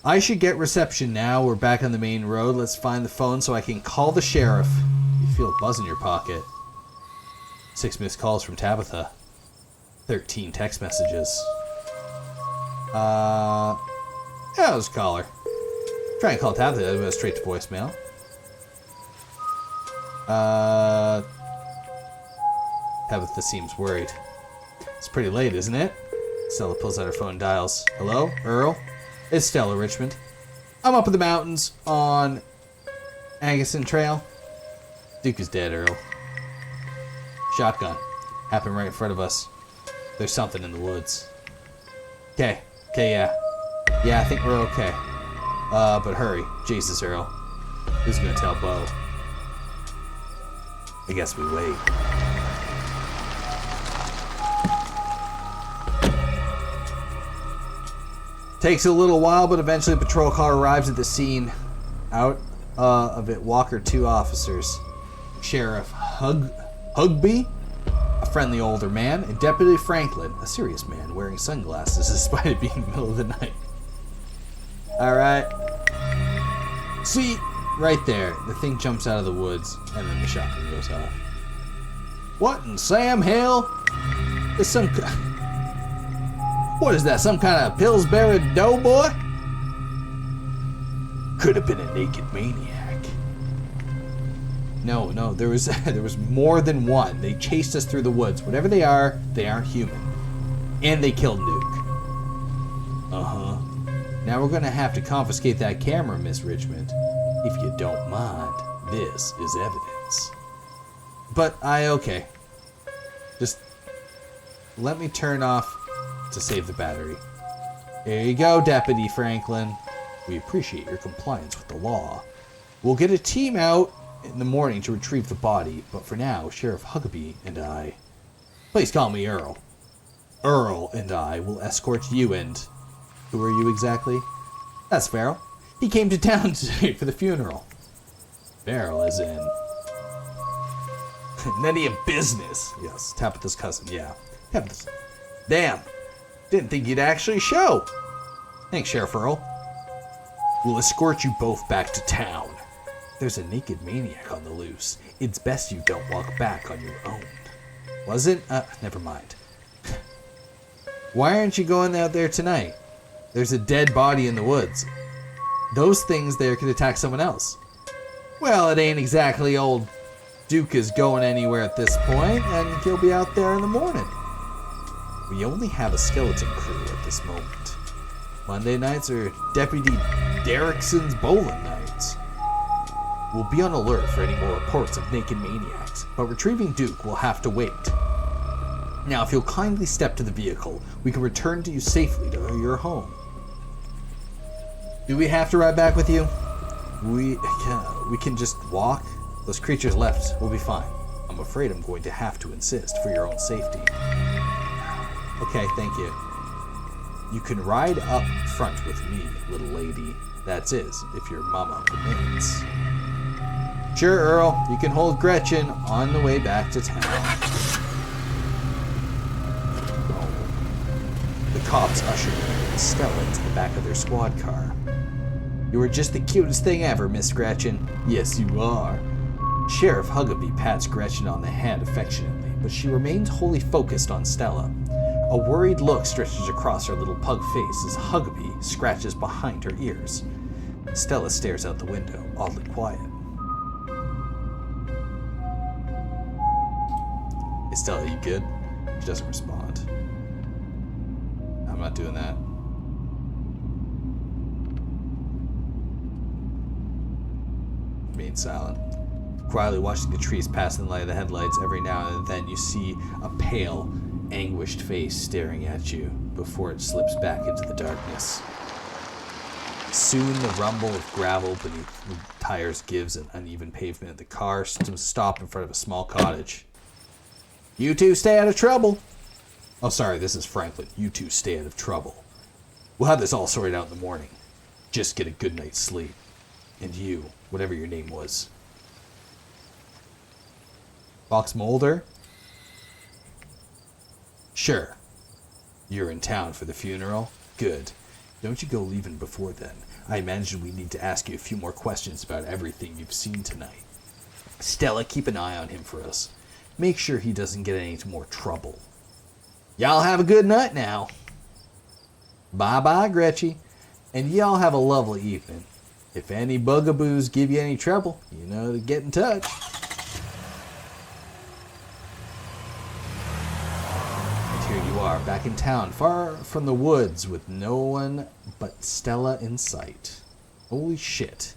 I should get reception now. We're back on the main road. Let's find the phone so I can call the sheriff. You feel a buzz in your pocket. 6 missed calls from Tabitha. 13 text messages. Yeah, I'll just call her. Try and call Tabitha. It goes straight to voicemail. Tabitha seems worried. It's pretty late, isn't it? Stella pulls out her phone and dials. Hello, Earl? It's Stella, Richmond. I'm up in the mountains on Agassiz Trail. Duke is dead, Earl. Shotgun. Happened right in front of us. There's something in the woods. Okay, yeah. Yeah, I think we're okay. But hurry. Jesus, Earl. Who's gonna tell Bo? I guess we wait. Takes a little while, but eventually a patrol car arrives at the scene. Out of it Walker 2 officers. Sheriff Humpday, a friendly older man, and Deputy Franklin, a serious man wearing sunglasses despite it being the middle of the night. Alright. See, right there, the thing jumps out of the woods, and then the shotgun goes off. What in Sam Hill? What is that, some kind of Pillsbury doughboy? Could have been a naked maniac. No, there was more than one. They chased us through the woods. Whatever they aren't human. And they killed Nuke. Uh-huh. Now we're gonna have to confiscate that camera, Miss Richmond. If you don't mind, this is evidence. But okay. Just let me turn off to save the battery. There you go, Deputy Franklin. We appreciate your compliance with the law. We'll get a team out in the morning to retrieve the body, but for now, Sheriff Humpday and I... Please call me Earl. Earl and I will escort you and... Who are you exactly? That's Feral. He came to town today for the funeral. Feral as in... None of business. Yes, Tabitha's cousin, yeah. Tabitha's... Damn. Didn't think you'd actually show. Thanks, Sheriff Earl. We'll escort you both back to town. There's a naked maniac on the loose. It's best you don't walk back on your own. Was it? Never mind. Why aren't you going out there tonight? There's a dead body in the woods. Those things there could attack someone else. Well, it ain't exactly old Duke is going anywhere at this point, and he'll be out there in the morning. We only have a skeleton crew at this moment. Monday nights are Deputy Derrickson's bowling nights. We'll be on alert for any more reports of naked maniacs, but retrieving Duke will have to wait. Now, if you'll kindly step to the vehicle, we can return to you safely to your home. Do we have to ride back with you? We can just walk. Those creatures left will be fine. I'm afraid I'm going to have to insist for your own safety. Okay, thank you. You can ride up front with me, little lady. That's if your mama permits. Sure, Earl. You can hold Gretchen on the way back to town. Oh. The cops ushered Stella into the back of their squad car. You are just the cutest thing ever, Miss Gretchen. Yes, you are. Sheriff Humpday pats Gretchen on the hand affectionately, but she remains wholly focused on Stella. A worried look stretches across her little pug face as Humpday scratches behind her ears. Stella stares out the window, oddly quiet. Hey Stella, you good? She doesn't respond. I'm not doing that. Being silent. Quietly watching the trees pass in the light of the headlights, every now and then you see a pale, anguished face staring at you before it slips back into the darkness. Soon the rumble of gravel beneath the tires gives an uneven pavement. The car stops in front of a small cottage. You two stay out of trouble. Oh, sorry, this is Franklin. You two stay out of trouble. We'll have this all sorted out in the morning. Just get a good night's sleep. And you, whatever your name was. Fox Mulder? Sure. You're in town for the funeral? Good. Don't you go leaving before then. I imagine we need to ask you a few more questions about everything you've seen tonight. Stella, keep an eye on him for us. Make sure he doesn't get any more trouble. Y'all have a good night now. Bye-bye, Gretchen. And y'all have a lovely evening. If any bugaboos give you any trouble, you know to get in touch. And here you are, back in town, far from the woods, with no one but Stella in sight. Holy shit.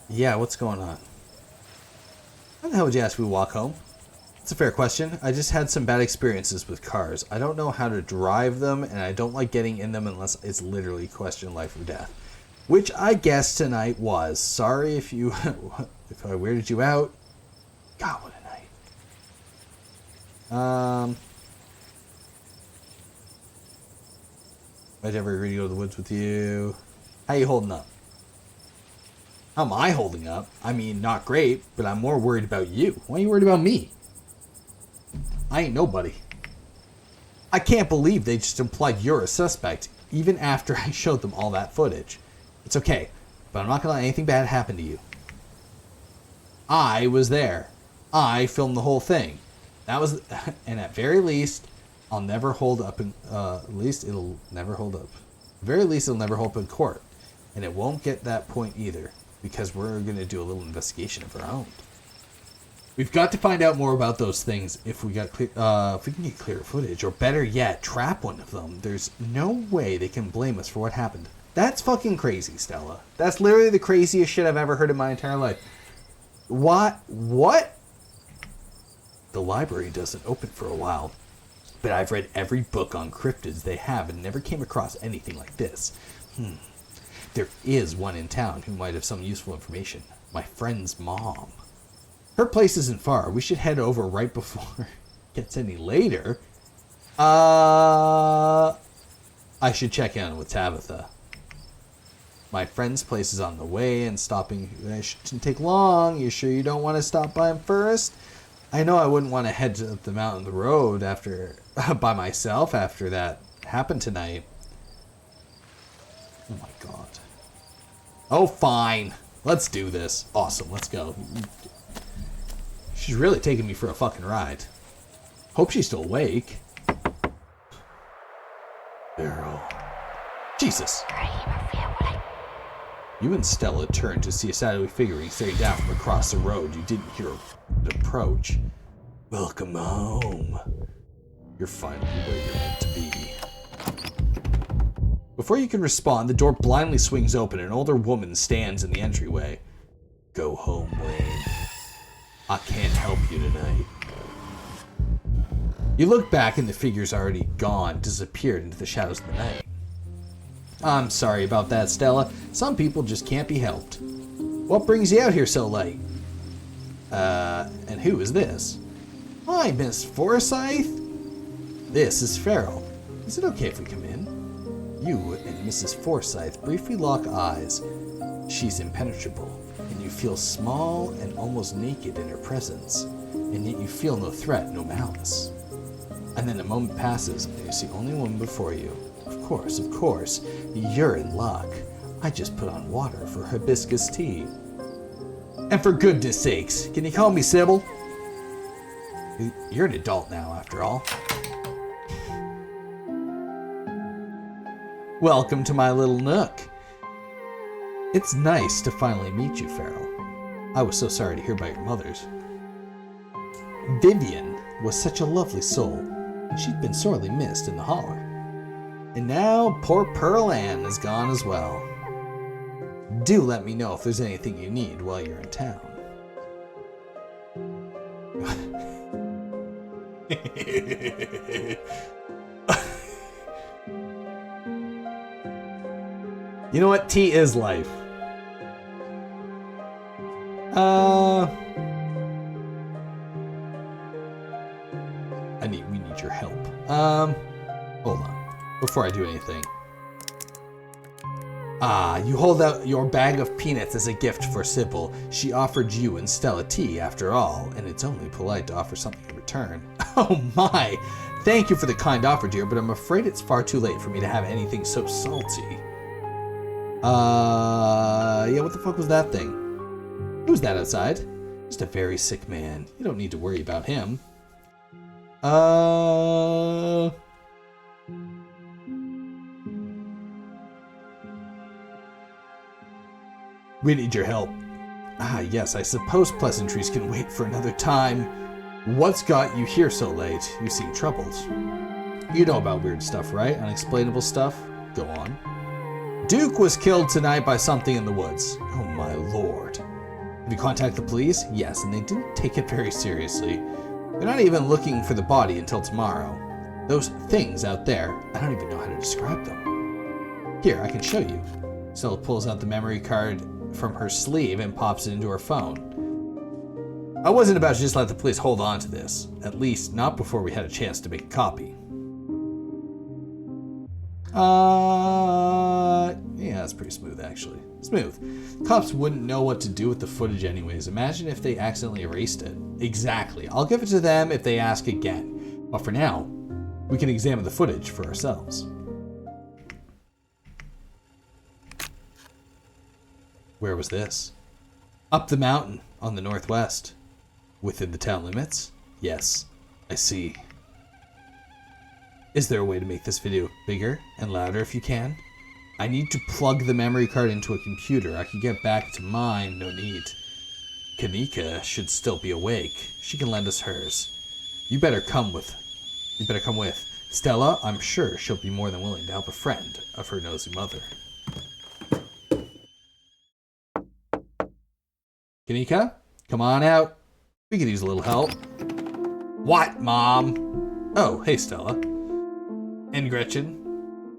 Yeah, what's going on? How the hell would you ask me to walk home? It's a fair question. I just had some bad experiences with cars. I don't know how to drive them, and I don't like getting in them unless it's literally question life or death. Which I guess tonight was. Sorry if you if I weirded you out. God, what a night. I'd ever agree to go to the woods with you. How you holding up? How am I holding up? I mean, not great, but I'm more worried about you. Why are you worried about me? I ain't nobody. I can't believe they just implied you're a suspect, even after I showed them all that footage. It's okay, but I'm not gonna let anything bad happen to you. I was there. I filmed the whole thing. That was, and at very least, I'll never hold up in, at least it'll never hold up. At very least, it'll never hold up in court. And it won't get that point either, because we're gonna do a little investigation of our own. We've got to find out more about those things if we got if we can get clear footage, or better yet, trap one of them. There's no way they can blame us for what happened. That's fucking crazy, Stella. That's literally the craziest shit I've ever heard in my entire life. What? The library doesn't open for a while, but I've read every book on cryptids they have and never came across anything like this. There is one in town who might have some useful information. My friend's mom. Her place isn't far. We should head over right before it gets any later. I should check in with Tabitha. My friend's place is on the way, and stopping shouldn't take long. You sure you don't want to stop by him first? I know I wouldn't want to head up the mountain road after by myself after that happened tonight. Oh my god. Oh, fine. Let's do this. Awesome. Let's go. She's really taking me for a fucking ride. Hope she's still awake. Feral. Jesus. You and Stella turned to see a shadowy figure staring down from across the road. You didn't hear it approach. Welcome home. You're finally where you're meant to be. Before you can respond, the door blindly swings open and an older woman stands in the entryway. Go home, Wayne. I can't help you tonight. You look back and the figure's already gone, disappeared into the shadows of the night. I'm sorry about that, Stella. Some people just can't be helped. What brings you out here so late? And who is this? Hi, Miss Forsyth. This is Feral. Is it okay if we come in? You and Mrs. Forsyth briefly lock eyes. She's impenetrable, and you feel small and almost naked in her presence, and yet you feel no threat, no malice. And then a moment passes, and you see only one before you. Of course, you're in luck. I just put on water for hibiscus tea. And for goodness sakes, can you call me Sybil? You're an adult now, after all. Welcome to my little nook. It's nice to finally meet you, Feral. I was so sorry to hear about your mother's. Vivian was such a lovely soul, and she'd been sorely missed in the holler. And now poor FeralLam is gone as well. Do let me know if there's anything you need while you're in town. You know what? Tea is life. We need your help. Hold on. Before I do anything. You hold out your bag of peanuts as a gift for Sybil. She offered you and Stella tea after all, and it's only polite to offer something in return. Oh my! Thank you for the kind offer, dear, but I'm afraid it's far too late for me to have anything so salty. Yeah, what the fuck was that thing? Who's that outside? Just a very sick man. You don't need to worry about him. We need your help. Yes, I suppose pleasantries can wait for another time. What's got you here so late? You seem troubled. You know about weird stuff, right? Unexplainable stuff? Go on. Duke was killed tonight by something in the woods. Oh my lord. Have you contacted the police? Yes, and they didn't take it very seriously. They're not even looking for the body until tomorrow. Those things out there, I don't even know how to describe them. Here, I can show you. Stella pulls out the memory card from her sleeve and pops it into her phone. I wasn't about to just let the police hold on to this. At least, not before we had a chance to make a copy. Yeah, that's pretty smooth, actually. Smooth. Cops wouldn't know what to do with the footage anyways. Imagine if they accidentally erased it. Exactly. I'll give it to them if they ask again. But for now, we can examine the footage for ourselves. Where was this? Up the mountain on the northwest. Within the town limits? Yes, I see. Is there a way to make this video bigger and louder if you can? I need to plug the memory card into a computer. I can get back to mine, no need. Kanika should still be awake. She can lend us hers. You better come with. Stella, I'm sure she'll be more than willing to help a friend of her nosy mother. Kanika, come on out. We could use a little help. What, Mom? Oh, hey, Stella. And Gretchen.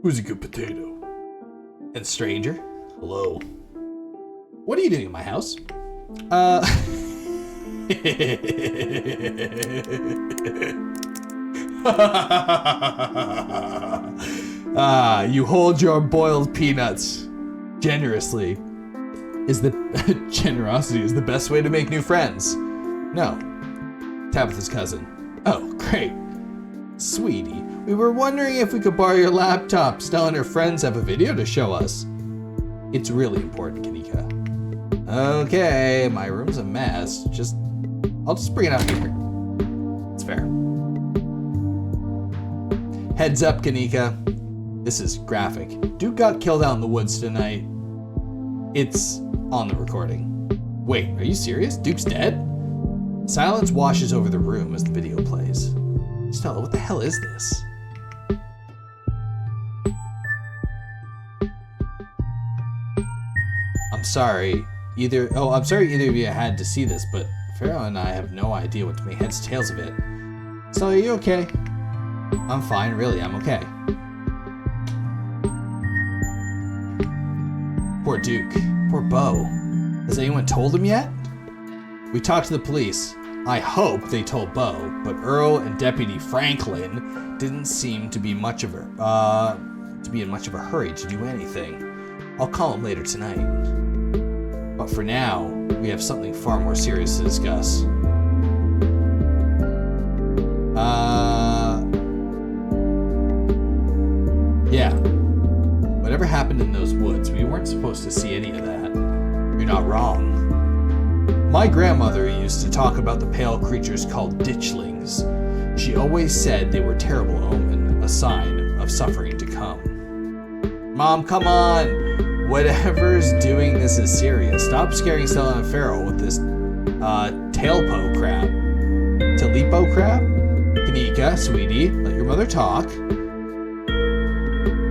Who's a good potato? And stranger. Hello. What are you doing in my house? You hold your boiled peanuts generously. Generosity is the best way to make new friends. No. Tabitha's cousin. Oh, great. Sweetie, we were wondering if we could borrow your laptop. Stella and her friends have a video to show us. It's really important, Kanika. Okay, my room's a mess. I'll just bring it up here. It's fair. Heads up, Kanika. This is graphic. Duke got killed out in the woods tonight. It's on the recording. Wait, are you serious? Duke's dead? Silence washes over the room as the video plays. Stella, what the hell is this? I'm sorry either of you had to see this, but Feral and I have no idea what to make heads or tails of it. Stella, are you okay? I'm fine, really, I'm okay. Poor Duke. Poor Beau. Has anyone told him yet? We talked to the police. I hope they told Beau, but Earl and Deputy Franklin didn't seem to be in much of a hurry to do anything. I'll call him later tonight. But for now, we have something far more serious to discuss. Yeah. Whatever happened in those woods, we weren't supposed to see any of that. You're not wrong. My grandmother used to talk about the pale creatures called ditchlings. She always said they were terrible omen, a sign of suffering to come. Mom, come on! Whatever's doing this is serious. Stop scaring Stella and Feral with this, tailpo crap. Talipo crap? Kanika, sweetie, let your mother talk.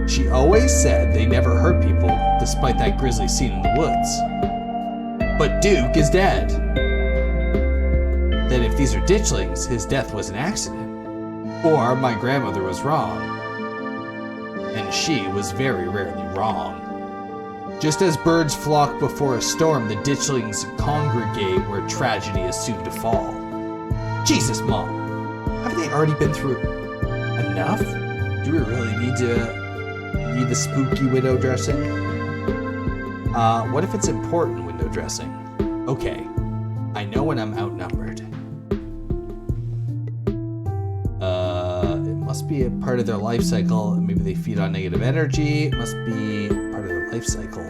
She always said they never hurt people, despite that grisly scene in the woods. But Duke is dead. Then if these are ditchlings, his death was an accident. Or my grandmother was wrong. And she was very rarely wrong. Just as birds flock before a storm, the ditchlings congregate where tragedy is soon to fall. Jesus, Mom. Haven't they already been through enough? Do we really need the spooky window dressing? What if it's important window dressing? Okay, I know when I'm outnumbered. It must be a part of their life cycle. Maybe they feed on negative energy. It must be part of their life cycle.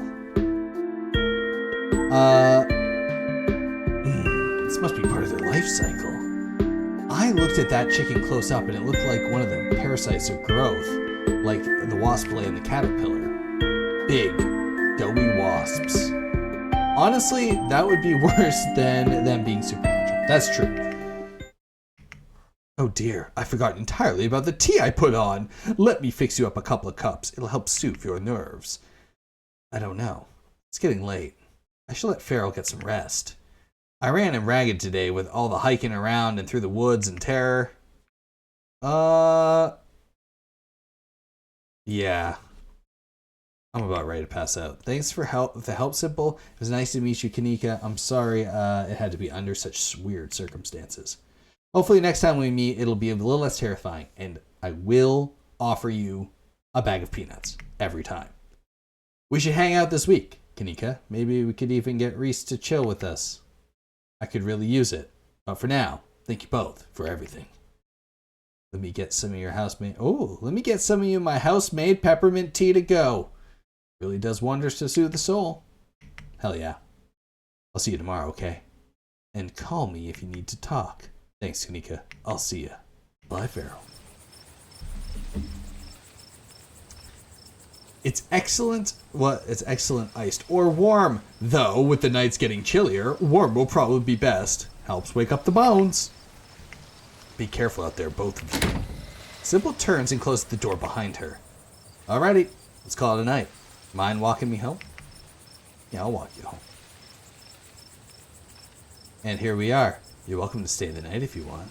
This must be part of their life cycle. I looked at that chicken close up and it looked like one of the parasites of growth, like the wasp lay in the caterpillar. Big, doughy wasps. Honestly, that would be worse than them being supernatural. That's true. Oh dear, I forgot entirely about the tea I put on. Let me fix you up a couple of cups. It'll help soothe your nerves. I don't know. It's getting late. I should let Feral get some rest. I ran him ragged today with all the hiking around and through the woods and terror. Yeah. I'm about ready to pass out. Thanks for the help, Simple. It was nice to meet you, Kanika. I'm sorry it had to be under such weird circumstances. Hopefully next time we meet, it'll be a little less terrifying, and I will offer you a bag of peanuts every time. We should hang out this week, Kanika. Maybe we could even get Reese to chill with us. I could really use it. But for now, thank you both for everything. Let me get some of your housemade. Oh, let me get some of you my house-made peppermint tea to go. Really does wonders to soothe the soul. Hell yeah. I'll see you tomorrow, okay? And call me if you need to talk. Thanks, Kanika. I'll see ya. Bye, Feral. It's excellent. What? It's excellent iced or warm. Though, with the nights getting chillier, warm will probably be best. Helps wake up the bones. Be careful out there, both of you. Sybil turns and closes the door behind her. Alrighty, let's call it a night. Mind walking me home? Yeah, I'll walk you home. And here we are. You're welcome to stay the night if you want.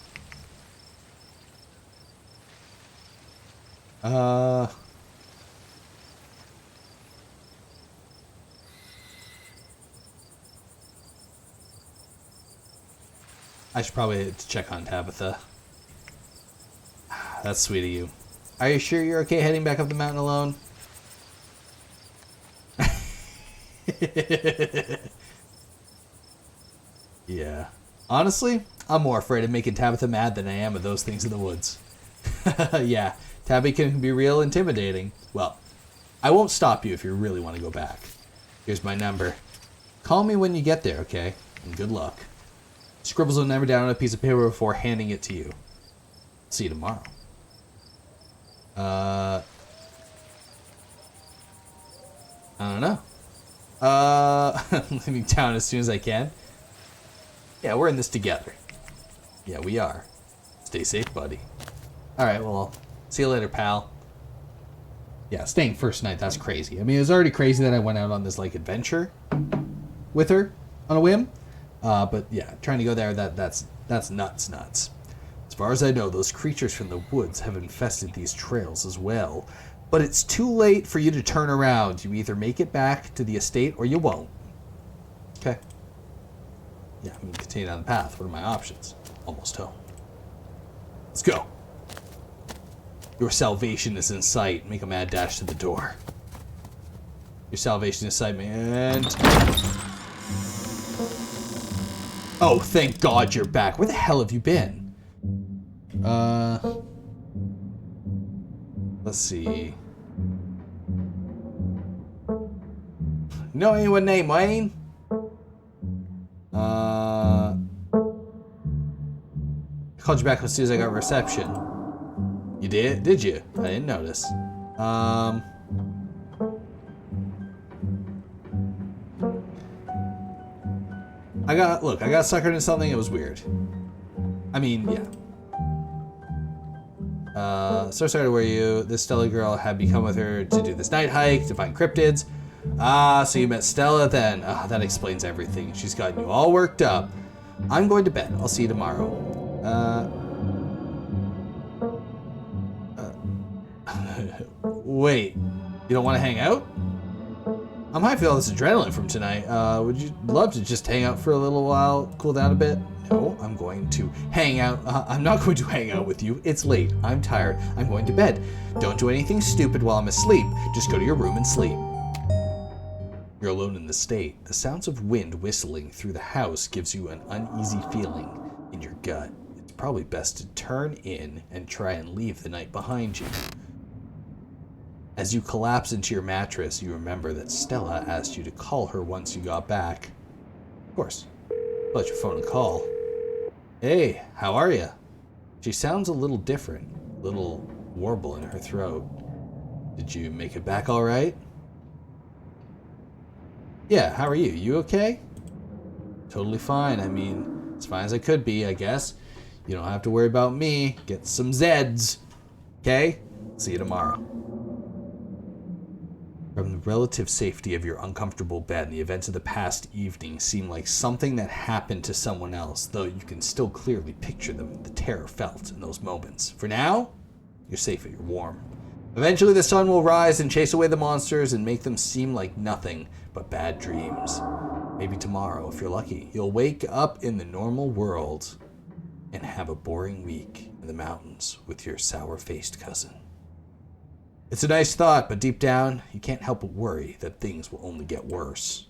I should probably check on Tabitha. That's sweet of you. Are you sure you're okay heading back up the mountain alone? Yeah. Honestly, I'm more afraid of making Tabitha mad than I am of those things in the woods. Yeah, Tabby can be real intimidating. Well, I won't stop you if you really want to go back. Here's my number. Call me when you get there, okay? And good luck. Scribbles a number down on a piece of paper before handing it to you. See you tomorrow. I don't know. Leaving town as soon as I can. Yeah, we're in this together. Yeah, we are. Stay safe, buddy. Alright, well, see you later, pal. Yeah, staying first night, that's crazy. I mean, it was already crazy that I went out on this, like, adventure with her on a whim. But yeah, trying to go there, that's nuts. As far as I know, those creatures from the woods have infested these trails as well. But it's too late for you to turn around. You either make it back to the estate or you won't. Okay. Yeah, I'm going to continue down the path. What are my options? Almost home. Let's go. Your salvation is in sight. Make a mad dash to the door. Your salvation is in sight, man. Oh, thank God you're back. Where the hell have you been? Let's see. Know anyone named Wayne? I called you back as soon as I got reception. You did? Did you? I didn't notice. I got suckered into something. It was weird. I mean, yeah. So sorry to worry you. This Stella girl had me come with her to do this night hike to find cryptids. Ah, so you met Stella then. That explains everything. She's gotten you all worked up. I'm going to bed. I'll see you tomorrow. Wait. You don't want to hang out? I might feel all this adrenaline from tonight. Would you love to just hang out for a little while, cool down a bit? No, I'm going to hang out. I'm not going to hang out with you. It's late. I'm tired. I'm going to bed. Don't do anything stupid while I'm asleep. Just go to your room and sleep. You're alone in the state. The sounds of wind whistling through the house gives you an uneasy feeling in your gut. It's probably best to turn in and try and leave the night behind you. As you collapse into your mattress, you remember that Stella asked you to call her once you got back. Of course. Let your phone call. Hey, how are you? She sounds a little different. A little warble in her throat. Did you make it back all right? Yeah, how are you? You okay? Totally fine. I mean, as fine as I could be, I guess. You don't have to worry about me. Get some Zeds. Okay? See you tomorrow. From the relative safety of your uncomfortable bed, the events of the past evening seem like something that happened to someone else, though you can still clearly picture the terror felt in those moments. For now, you're safe and you're warm. Eventually the sun will rise and chase away the monsters and make them seem like nothing but bad dreams. Maybe tomorrow, if you're lucky, you'll wake up in the normal world and have a boring week in the mountains with your sour-faced cousin. It's a nice thought, but deep down, you can't help but worry that things will only get worse.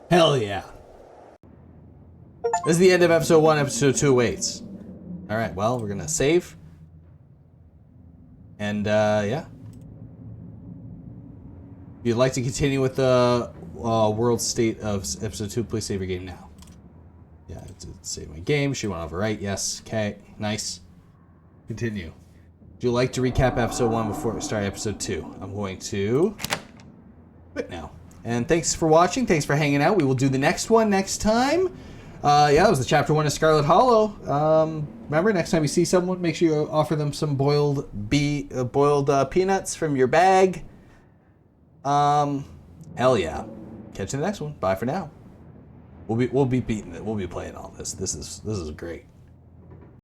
Hell yeah. This is the end of episode 1. Episode 2 awaits. Alright, well, we're gonna save. And, yeah. If you'd like to continue with the world state of episode 2, please save your game now. Yeah, I have to save my game. She went overwrite. Yes. Okay. Nice. Continue. Would you like to recap episode 1 before we start episode 2? I'm going to quit now. And thanks for watching. Thanks for hanging out. We will do the next one next time. Yeah, that was the chapter 1 of Scarlet Hollow. Remember, next time you see someone, make sure you offer them some boiled peanuts from your bag. Hell yeah. Catch you in the next one. Bye for now. We'll be beating it. We'll be playing all this. This is great.